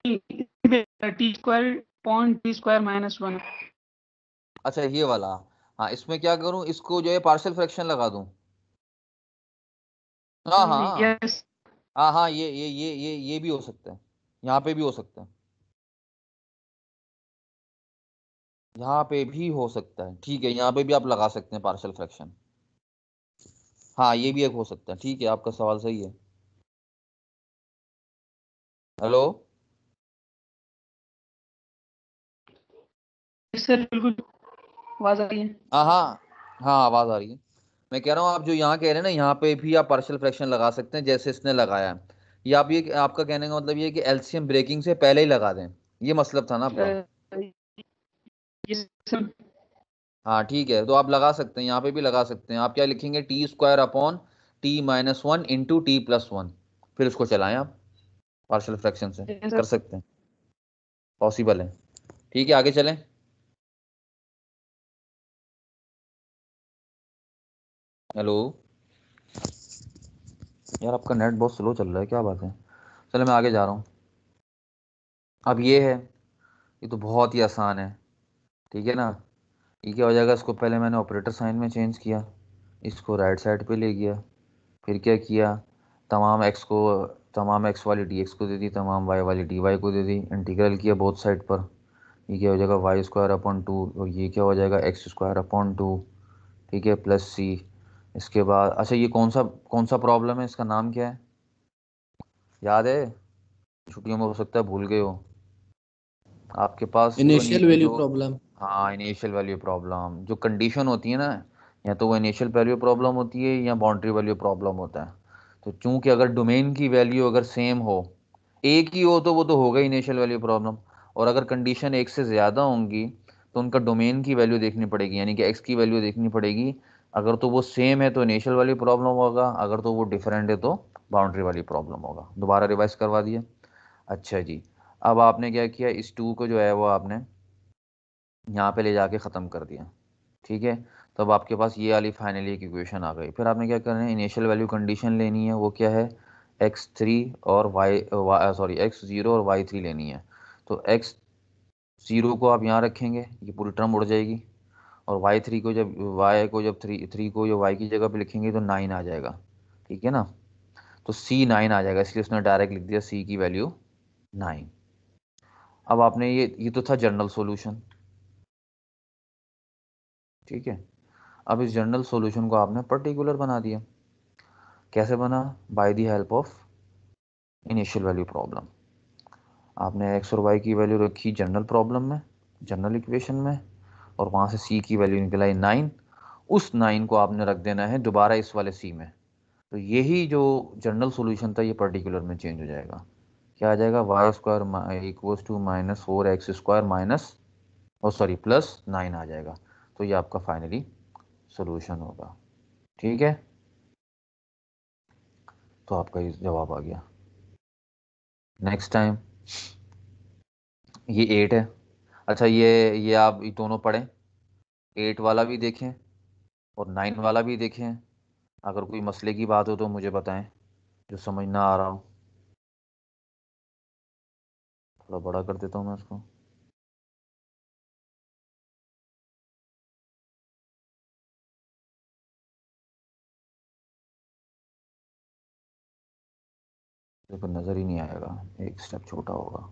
T square point T square -1। अच्छा ये वाला। हाँ इसमें क्या करूं, इसको जो है पार्शियल फ्रैक्शन लगा दूं। हाँ हाँ यस। हाँ हाँ, ये भी हो सकता है, यहाँ पे भी हो सकता है, यहाँ पे भी हो सकता है, ठीक है, यहाँ पे भी आप लगा सकते हैं पार्शियल फ्रैक्शन। हाँ ये भी एक हो सकता है, ठीक है, आपका सवाल सही है। हेलो। सर बिल्कुल आवाज आ रही है। हाँ हाँ हाँ, आवाज आ रही है। मैं कह रहा हूँ आप जो यहाँ कह रहे हैं ना, यहाँ पे भी आप पार्शियल फ्रैक्शन लगा सकते हैं जैसे इसने लगाया है। ये आप, ये आपका कहने का मतलब ये है कि एलसीएम ब्रेकिंग से पहले ही लगा दें, ये मतलब था ना आपका। Yes sir. हाँ ठीक है, तो आप लगा सकते हैं, यहाँ पे भी लगा सकते हैं। आप क्या लिखेंगे, T square upon t-1 into t+1, फिर उसको चलाएं आप पार्शियल फ्रैक्शन से, यस कर सर। सकते हैं, पॉसिबल है। ठीक है, आगे चलें। हेलो। यार आपका नेट बहुत स्लो चल रहा है, क्या बात है। चलो मैं आगे जा रहा हूँ। अब ये है, ये तो बहुत ही आसान है, ठीक है ना। ये क्या हो जाएगा, इसको पहले मैंने ऑपरेटर साइन में चेंज किया, इसको राइट साइड पे ले गया, फिर क्या किया, तमाम एक्स को, तमाम एक्स वाली डी एक्स को दे दी, तमाम वाई वाली डी वाई को दे दी, इंटीग्रल किया बोथ साइड पर। ये क्या हो जाएगा, वाई स्क्वायर अपॉन 2, और ये क्या हो जाएगा, एक्स स्क्वायर अपॉन 2, ठीक है, प्लस सी। इसके बाद अच्छा, ये कौन सा प्रॉब्लम है, इसका नाम क्या है, याद है, छुट्टियों में हो सकता है भूल गए हो। आपके पास जो इनिशियल वैल्यू जो, प्रॉब्लम। हाँ इनिशियल वैल्यू प्रॉब्लम, जो कंडीशन होती है ना, या तो वो इनिशियल वैल्यू प्रॉब्लम होती है या बाउंड्री वैल्यू प्रॉब्लम होता है। तो चूंकि अगर डोमेन की वैल्यू अगर सेम हो, एक ही हो, तो वो तो होगा इनिशियल वैल्यू प्रॉब्लम। और अगर कंडीशन एक से ज़्यादा होंगी तो उनका डोमेन की वैल्यू देखनी पड़ेगी, यानी कि एक्स की वैल्यू देखनी पड़ेगी। अगर तो वो सेम है तो इनिशियल वैल्यू प्रॉब्लम होगा, अगर तो वो डिफरेंट है तो बाउंड्री वाली प्रॉब्लम होगा। दोबारा रिवाइज करवा दिए। अच्छा जी, अब आपने क्या किया, इस टू को जो है वो आपने यहाँ पे ले जाके ख़त्म कर दिया, ठीक है। तो अब आपके पास ये वाली फाइनली एक इक्वेशन आ गई। फिर आपने क्या करना है, इनिशियल वैल्यू कंडीशन लेनी है, वो क्या है, x3 और x0 और y3 लेनी है। तो x0 को आप यहाँ रखेंगे, ये पूरी टर्म उड़ जाएगी, और y3 को जब y को जब थ्री को जो y की जगह पे लिखेंगे तो 9 आ जाएगा, ठीक है ना। तो C 9 आ जाएगा, इसलिए उसने डायरेक्ट लिख दिया C की वैल्यू 9। अब आपने ये तो था जनरल सॉल्यूशन, ठीक है। अब इस जनरल सॉल्यूशन को आपने पर्टिकुलर बना दिया। कैसे बना, by the help of initial value problem. आपने एक्स और वाई की वैल्यू रखी जनरल प्रॉब्लम में, जनरल इक्वेशन में, और वहाँ से सी की वैल्यू निकलाई 9। उस 9 को आपने रख देना है दोबारा इस वाले सी में। तो यही जो जनरल सॉल्यूशन था ये पर्टिकुलर में चेंज हो जाएगा। क्या आ जाएगा, y square equals to -4x² minus, और सॉरी +9 आ जाएगा। तो ये आपका फाइनली सॉल्यूशन होगा, ठीक है। तो आपका ये जवाब आ गया। नेक्स्ट टाइम, ये 8 है। अच्छा ये आप ये दोनों पढ़ें, 8 वाला भी देखें और 9 वाला भी देखें। अगर कोई मसले की बात हो तो मुझे बताएं, जो समझ ना आ रहा हो। थोड़ा बड़ा कर देता हूँ मैं इसको। देखो नज़र ही नहीं आएगा, एक स्टेप छोटा होगा।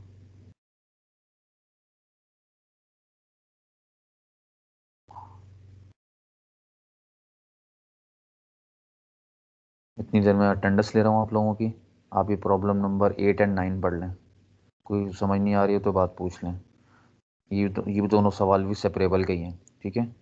इतनी देर में अटेंडेंस ले रहा हूँ आप लोगों की। आप ये प्रॉब्लम नंबर 8 एंड 9 पढ़ लें, कोई समझ नहीं आ रही हो तो बात पूछ लें। ये दोनों सवाल भी सेपरेबल के ही हैं, ठीक है।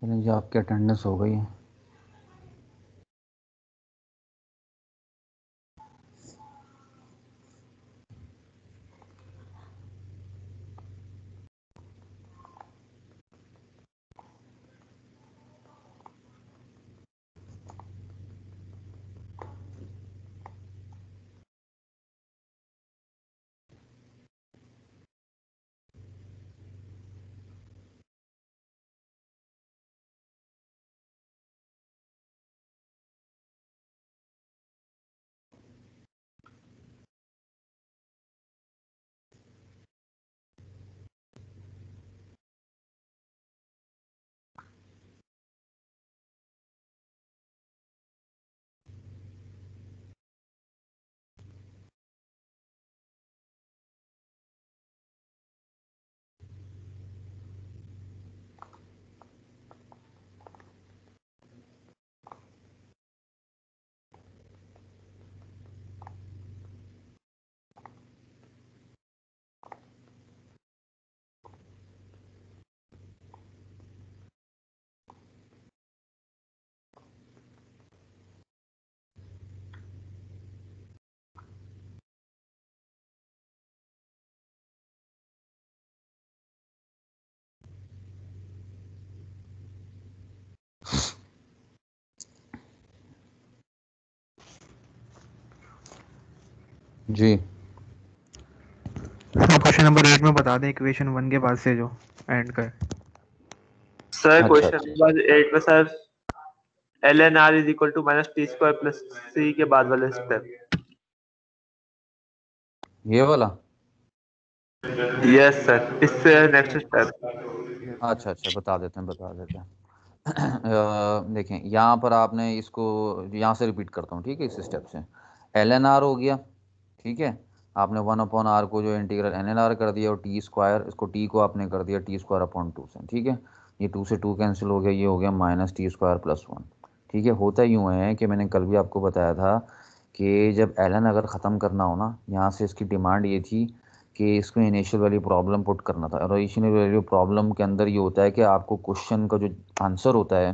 चलिए जी, आपकी अटेंडेंस हो गई है। जी क्वेश्चन नंबर 8 में बता दें इक्वेशन 1 के बाद से जो एंड का है। सर अच्छा क्वेश्चन अच्छा नंबर 8 में sir ln r is equal to minus T square plus C के बाद वाले स्टेप। ये वाला। यस सर, इससे नेक्स्ट स्टेप। अच्छा अच्छा, बता देते हैं। देखें, यहाँ पर आपने इसको यहाँ से रिपीट करता हूँ, ठीक है, इस स्टेप से। एल एन आर हो गया, ठीक है। आपने 1/r को जो इंटीग्रल एन एन आर कर दिया, और टी स्क्वायर, इसको टी को आपने कर दिया टी स्क्वायर अपॉन 2 से, ठीक है। ये 2 से 2 कैंसिल हो गया, ये हो गया माइनस टी स्क्वायर प्लस 1, ठीक है। होता यूँ है कि मैंने कल भी आपको बताया था कि जब एल एन अगर ख़त्म करना हो ना, यहाँ से इसकी डिमांड ये थी कि इसको इनिशियल वैल्यू प्रॉब्लम पुट करना था। और इनिशियल वैल्यू प्रॉब्लम के अंदर ये होता है कि आपको क्वेश्चन का जो आंसर होता है,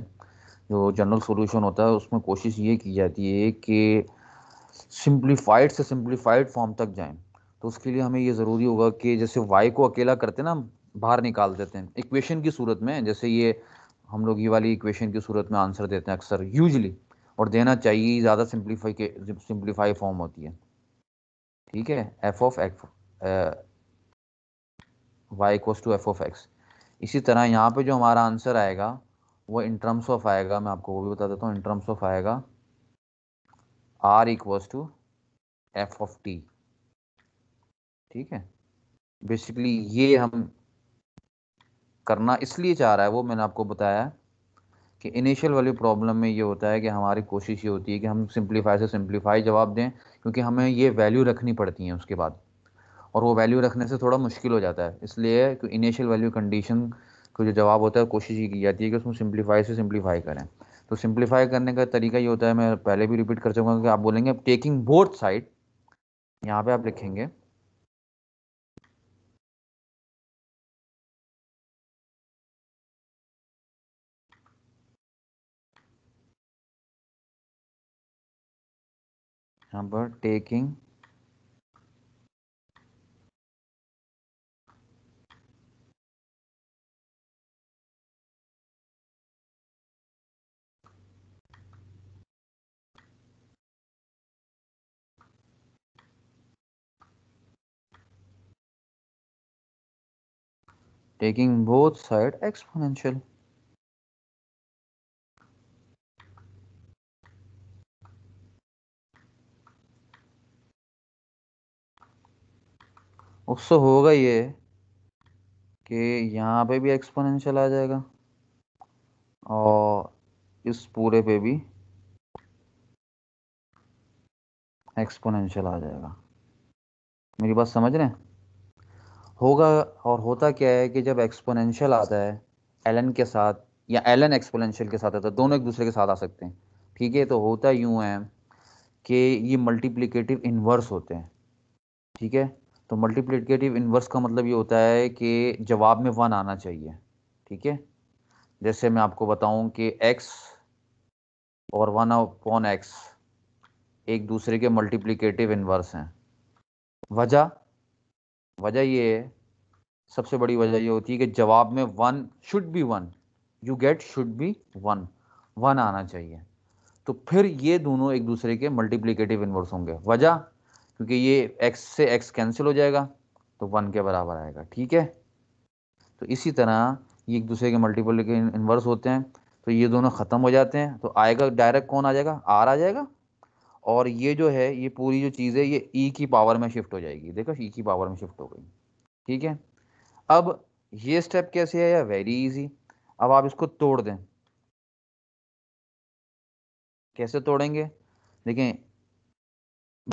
जो जनरल सॉल्यूशन होता है, उसमें कोशिश ये की जाती है कि सिंप्लीफाइड से सिंप्लीफाइड फॉर्म तक जाएं। तो उसके लिए हमें ये ज़रूरी होगा कि जैसे y को अकेला करते हैं ना, बाहर निकाल देते हैं इक्वेशन की सूरत में, जैसे ये हम लोग ये वाली इक्वेशन की सूरत में आंसर देते हैं अक्सर यूजली, और देना चाहिए, ज़्यादा सिंप्लीफाई फॉर्म होती है, ठीक है। F of x y equals to f of x. इसी तरह यहाँ पे जो हमारा आंसर आएगा वो इन टर्म्स ऑफ आएगा, मैं आपको वो भी बता देता हूँ, इन टर्म्स ऑफ आएगा r equals to f of t, ठीक है। बेसिकली ये हम करना इसलिए चाह रहा है, वो मैंने आपको बताया कि इनिशियल वैल्यू प्रॉब्लम में ये होता है कि हमारी कोशिश ये होती है कि हम सिंप्लीफाई से सिंप्लीफाई जवाब दें, क्योंकि हमें ये वैल्यू रखनी पड़ती है उसके बाद, और वो वैल्यू रखने से थोड़ा मुश्किल हो जाता है। इसलिए कि इनिशियल वैल्यू कंडीशन को जो जवाब होता है, कोशिश ये की जाती है कि उसमें सिंप्लीफाई से सिंप्लीफाई करें। तो सिंप्लीफाई करने का तरीका ये होता है, मैं पहले भी रिपीट कर चुका कि आप बोलेंगे टेकिंग बोथ साइड, यहाँ पे आप लिखेंगे यहाँ पर टेकिंग बोथ साइड एक्सपोनेंशियल। उससे होगा ये कि यहाँ पे भी एक्सपोनेंशियल आ जाएगा, और इस पूरे पे भी एक्सपोनेंशियल आ जाएगा। मेरी बात समझ रहे हैं? होगा, और होता क्या है कि जब एक्सपोनेंशियल आता है एलन के साथ, या एलन एक्सपोनेंशियल के साथ आता है, दोनों एक दूसरे के साथ आ सकते हैं, ठीक है। तो होता यूँ है कि ये मल्टीप्लिकेटिव इन्वर्स होते हैं, ठीक है। तो मल्टीप्लिकेटिव इन्वर्स का मतलब ये होता है कि जवाब में 1 आना चाहिए, ठीक है। जैसे मैं आपको बताऊं कि x और 1/x एक दूसरे के मल्टीप्लिकेटिव इनवर्स हैं। वजह ये है, सबसे बड़ी वजह ये होती है कि जवाब में 1 should be 1, you get should be 1 आना चाहिए। तो फिर ये दोनों एक दूसरे के मल्टीप्लिकेटिव इनवर्स होंगे। वजह, क्योंकि ये x से x कैंसिल हो जाएगा तो 1 के बराबर आएगा। ठीक है, तो इसी तरह ये एक दूसरे के मल्टीप्लिकेटिव इनवर्स होते हैं, तो ये दोनों ख़त्म हो जाते हैं, तो आएगा डायरेक्ट कौन आ जाएगा, r आ जाएगा। और ये जो है, ये पूरी जो चीज़ है ये e की पावर में शिफ्ट हो जाएगी। देखो e की पावर में शिफ्ट हो गई। ठीक है, अब ये स्टेप कैसे है, या वेरी इजी। अब आप इसको तोड़ दें। कैसे तोड़ेंगे, देखें,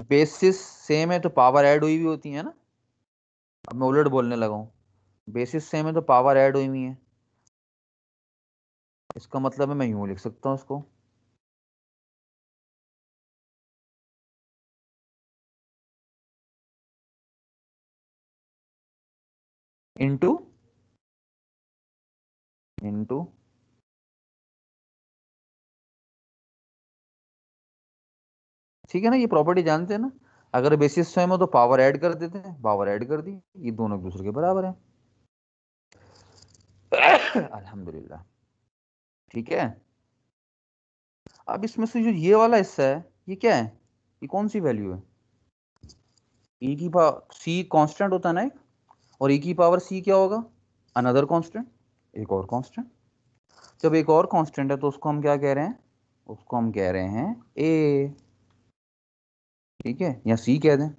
बेसिस सेम है तो पावर ऐड हुई भी होती है ना। अब मैं उलट बोलने लगा हूँ, बेसिस सेम है तो पावर ऐड हुई हुई है। इसका मतलब है मैं यूं लिख सकता हूँ इसको, इनटू ठीक है ना, ये प्रॉपर्टी जानते हैं ना। अगर बेसिस सेम हो तो पावर ऐड कर देते हैं, पावर ऐड कर दी, ये दोनों एक दूसरे के बराबर हैं। अल्हम्दुलिल्लाह। ठीक है, अब इसमें से जो ये वाला हिस्सा है, ये क्या है, ये कौन सी वैल्यू है, e की पावर c कांस्टेंट होता है ना एक, और e की पावर c क्या होगा, अनदर कांस्टेंट, एक और कांस्टेंट। जब एक और कांस्टेंट है तो उसको हम क्या कह रहे हैं, उसको हम कह रहे हैं a। ठीक है, या c कह दें।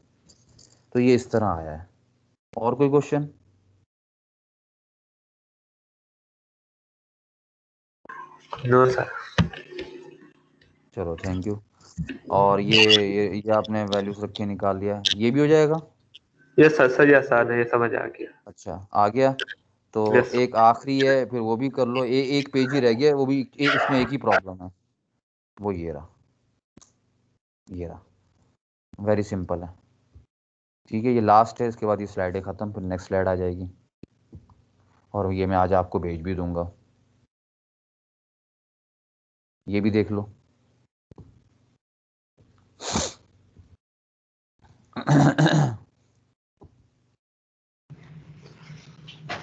तो ये इस तरह आया है। और कोई क्वेश्चन? No sir. चलो थैंक यू। और ये आपने वैल्यूज रख के निकाल लिया, ये भी हो जाएगा। यस सर, सर आसान है, ये समझ आ गया। अच्छा आ गया, तो यस। एक आखिरी है, फिर वो भी कर लो। एक पेज ही रह गया, वो भी उसमें एक ही प्रॉब्लम है, वो ये रहा, वेरी सिंपल है। ठीक है, ये लास्ट है, इसके बाद ये स्लाइडें ख़त्म, फिर नेक्स्ट स्लाइड आ जाएगी, और ये मैं आज आपको भेज भी दूंगा, ये भी देख लो।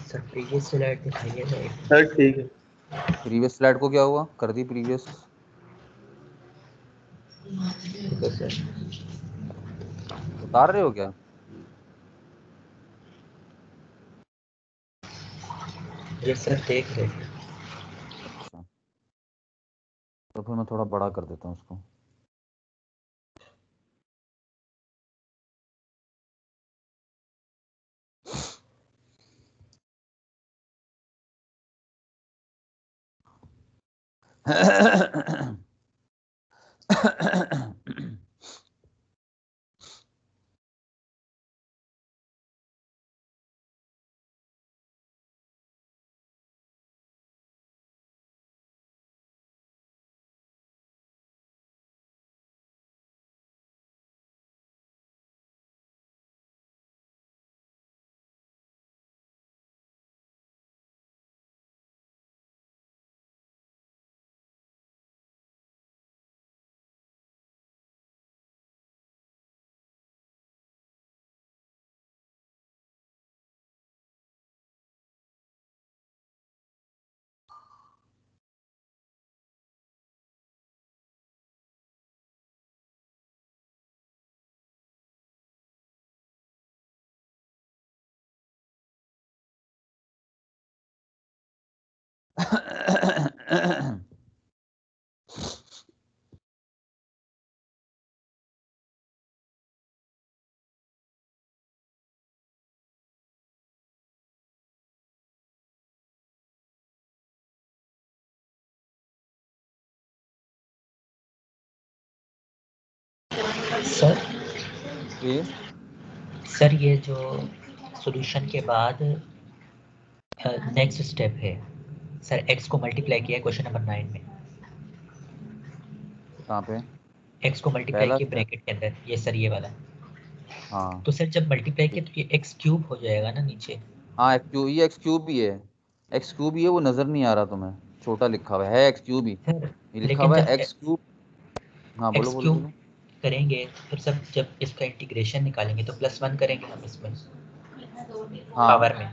सर प्रीवियस स्लाइड दिखाइए ना एक। सर ठीक है। प्रीवियस स्लाइड को क्या हुआ, कर दी प्रीवियस। तो सर उतार रहे हो क्या? ये सर देख रहे हैं। अच्छा, तो फिर मैं थोड़ा बड़ा कर देता हूँ उसको। सर ये सर ये जो सॉल्यूशन के बाद नेक्स्ट स्टेप है सर, x को मल्टीप्लाई किया है क्वेश्चन नंबर 9 में। कहाँ पे? x को मल्टीप्लाई पहला किया स्टेप, ब्रैकेट के अंदर, ये सर ये वाला। हाँ। तो सर जब मल्टीप्लाई किया तो ये x क्यूब हो जाएगा ना नीचे। हाँ एक्स क्यूब, ये एक्स क्यूब भी है, एक्स क्यूब भी है, वो नज़र नहीं आ रहा तुम्हें। छोटा लिखा हुआ है एक्स क्यूब ही, सर ये लिखा लेकिन हुआ जब है एक्स क्यूब। हाँ बोलो एक्स बोलो क्यूब बोलो। करेंगे फिर सब जब इसका इंटीग्रेशन निकालेंगे तो +1 करेंगे हम इसमें हाँ पावर में,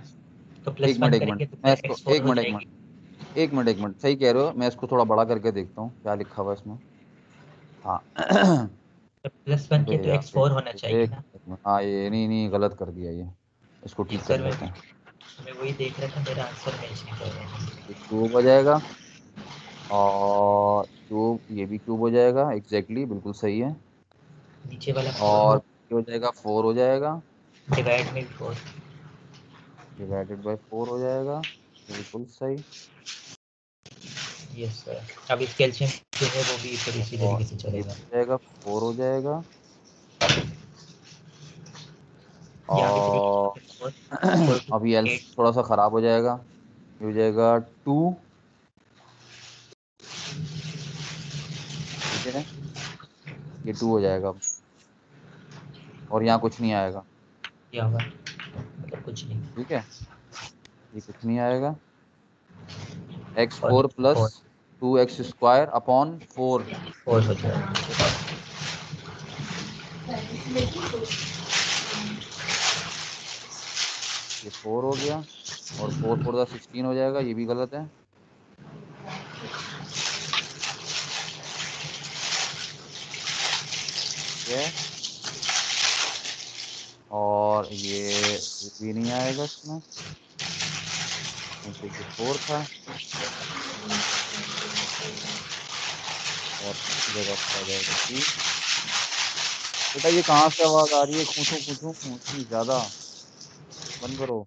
तो एक +1 मिनट एक मिनट, करेंगे तो मैं फिर इसको x4 एक हो मिनट एक मिनट जाएगी। एक मिनट एक मिनट, सही कह रहे हो, मैं इसको थोड़ा बड़ा करके देखता हूँ क्या लिखा हुआ है इसमें। हाँ तो +1 अबे किया तो यार x4 होना चाहिए एक ना। मिनट, हाँ ये नहीं नहीं गलत कर दिया ये, इसको ये ठीक कर सर लेते हैं। मैं वही देख रहा था, मेरा आंसर मैच नहीं कर रहा है। ये क्यूब हो जाएगा और क्यूब, ये भी क्यूब हो जाएगा, एग्जैक्टली बिल्कुल सही है। नीचे वाला और 4 ये हो जाएगा 4 हो जाएगा, डिवाइड में 4। डिवाइडेड बाय 4 हो जाएगा, बिल्कुल सही। यस सर, अब इस कैल्शियम जो है वो भी फिर इसी और तरीके से ये चलेगा। हो जाएगा 4 हो जाएगा यहाँ भी और 3 4 अभी एल 8। थोड़ा सा खराब हो जाएगा, ये हो जाएगा 2, ठीक है, ये 2 हो जाएगा अब, और यहाँ कुछ नहीं आएगा, क्या होगा मतलब कुछ नहीं, ठीक है, ये कुछ नहीं आएगा। एक्स और फोर नीचे plus 4 two x square upon 4, 4 हो जाएगा। ये 4 हो गया, और 4 4 16 हो जाएगा, ये भी गलत है। ठीक है, और ये भी नहीं आएगा इसमें क्योंकि ये 4 था, और इसकी जगह पर आ जाएगा 2। बेटा ये कहाँ से आवाज आ रही है, पूछूं पूछूं इतनी ज्यादा, बंद करो।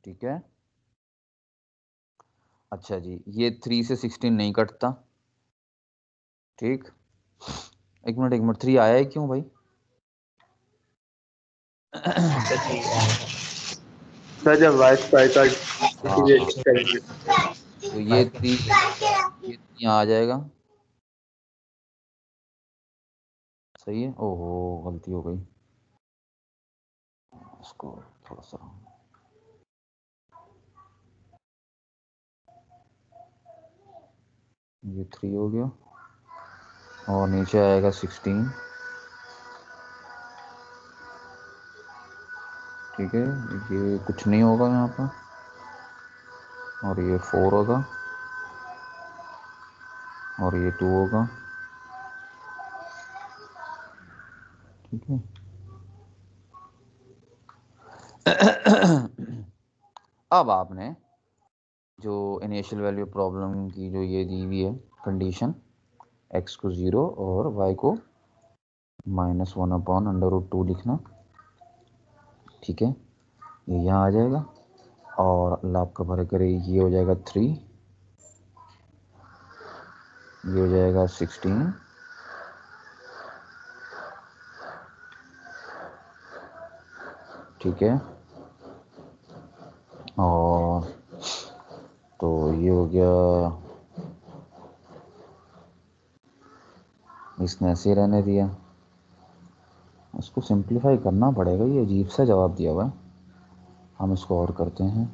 ठीक है, अच्छा जी, ये 3 से 16 नहीं कटता, ठीक। एक मिनट 3 आया है क्यों भाई? आंसर 3 आएगा। सर जब वाई स्क्वायर का हाँ इंटीग्रेशन करेंगे तो ये बाइक 3, ये 3 आ जाएगा, सही है। ओहो गलती हो गई, इसको थोड़ा सा, ये 3 हो गया, और नीचे आएगा 16, ठीक है, ये कुछ नहीं होगा यहाँ पर, और ये 4 होगा, और ये 2 होगा, ठीक है। अब आपने जो इनिशियल वैल्यू प्रॉब्लम की जो ये दी हुई है कंडीशन, x को 0 और y को -1 अपॉन √2 लिखना, ठीक है, ये यहाँ आ जाएगा, और अल्लाह आपका भला करे, ये हो जाएगा 3, ये हो जाएगा 16, ठीक है, और तो ये हो गया, इसने ऐसे ही रहने दिया, इसको सिंप्लीफाई करना पड़ेगा, ये अजीब सा जवाब दिया हुआ है। हम इसको और करते हैं,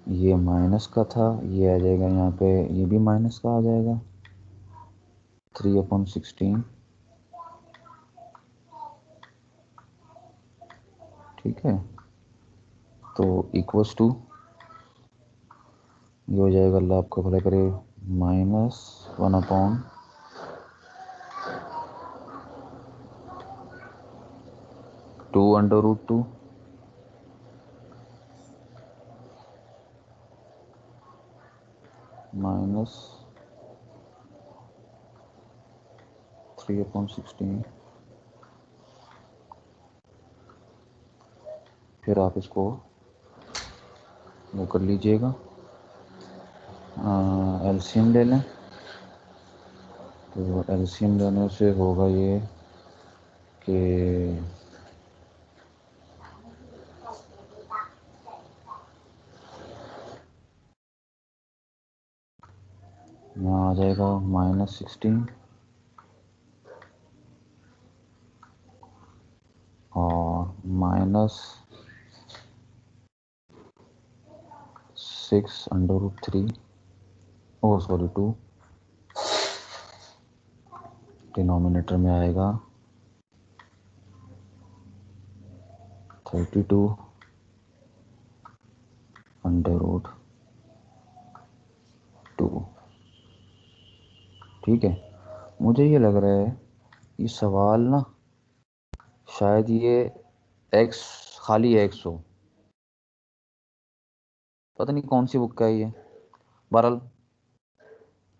ये माइनस का था, ये आ जाएगा यहाँ पे, ये भी माइनस का आ जाएगा, 3/16, ठीक है, तो इक्वल्स टू, ये हो जाएगा, अल्लाह आपको भला करे, -1 अपॉन 2 √2 माइनस 3/16, फिर आप इसको वो कर लीजिएगा, एलसीएम ले लें, तो एलसीएम लेने से होगा ये कि यहाँ आ जाएगा -16 और 6√3 2 डिनोमिनेटर में आएगा 32 √2। ठीक है, मुझे ये लग रहा है ये सवाल ना शायद ये x खाली x हो, पता नहीं कौन सी बुक का है ये। बहरहाल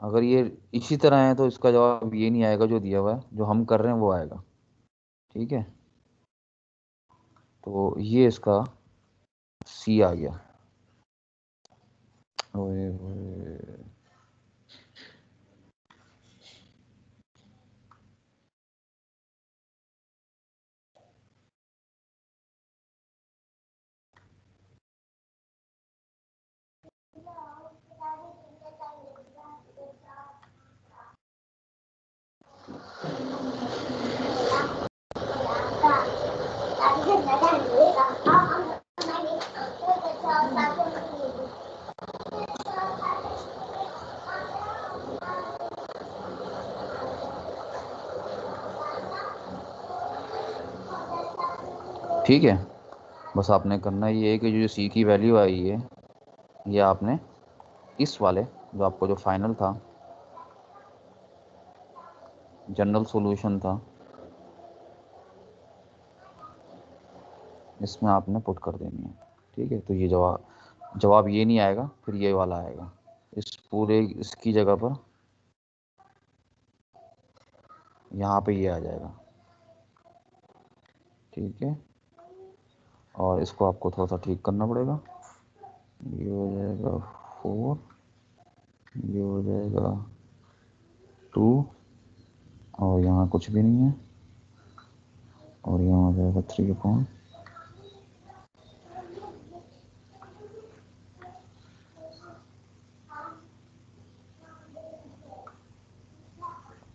अगर ये इसी तरह है तो इसका जवाब ये नहीं आएगा जो दिया हुआ है, जो हम कर रहे हैं वो आएगा। ठीक है, तो ये इसका सी आ गया। ओए ओए ठीक है, बस आपने करना ये है कि जो सी की वैल्यू आई है ये आपने इस वाले जो आपको जो फाइनल था जनरल सॉल्यूशन था इसमें आपने पुट कर देनी है। ठीक है, तो ये जवाब ये नहीं आएगा, फिर ये वाला आएगा इस पूरे इसकी जगह पर, यहाँ पे ये आ जाएगा। ठीक है, और इसको आपको थोड़ा सा ठीक करना पड़ेगा। ये हो जाएगा 4, ये हो जाएगा 2 और यहाँ कुछ भी नहीं है, और यहाँ हो जाएगा 3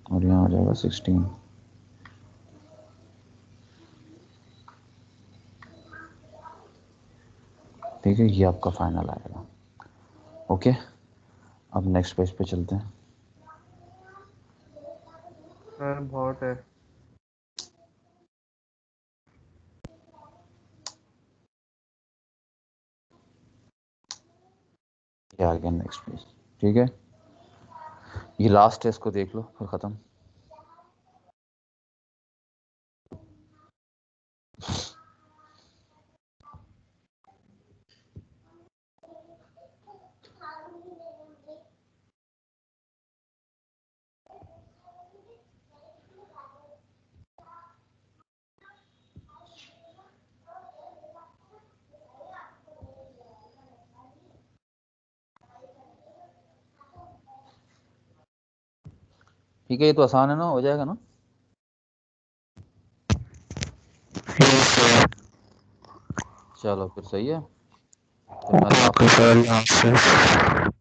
और यहाँ हो जाएगा 16। ठीक है, ये आपका फाइनल आएगा। ओके, अब नेक्स्ट पेज पे चलते हैं। सर बहुत है। ये आ गया नेक्स्ट पेज। ठीक है, ये लास्ट है, इसको देख लो फिर खत्म। ठीक है, ये तो आसान है ना, हो जाएगा ना। चलो फिर सही है, तो मैं ओके सर, यहाँ से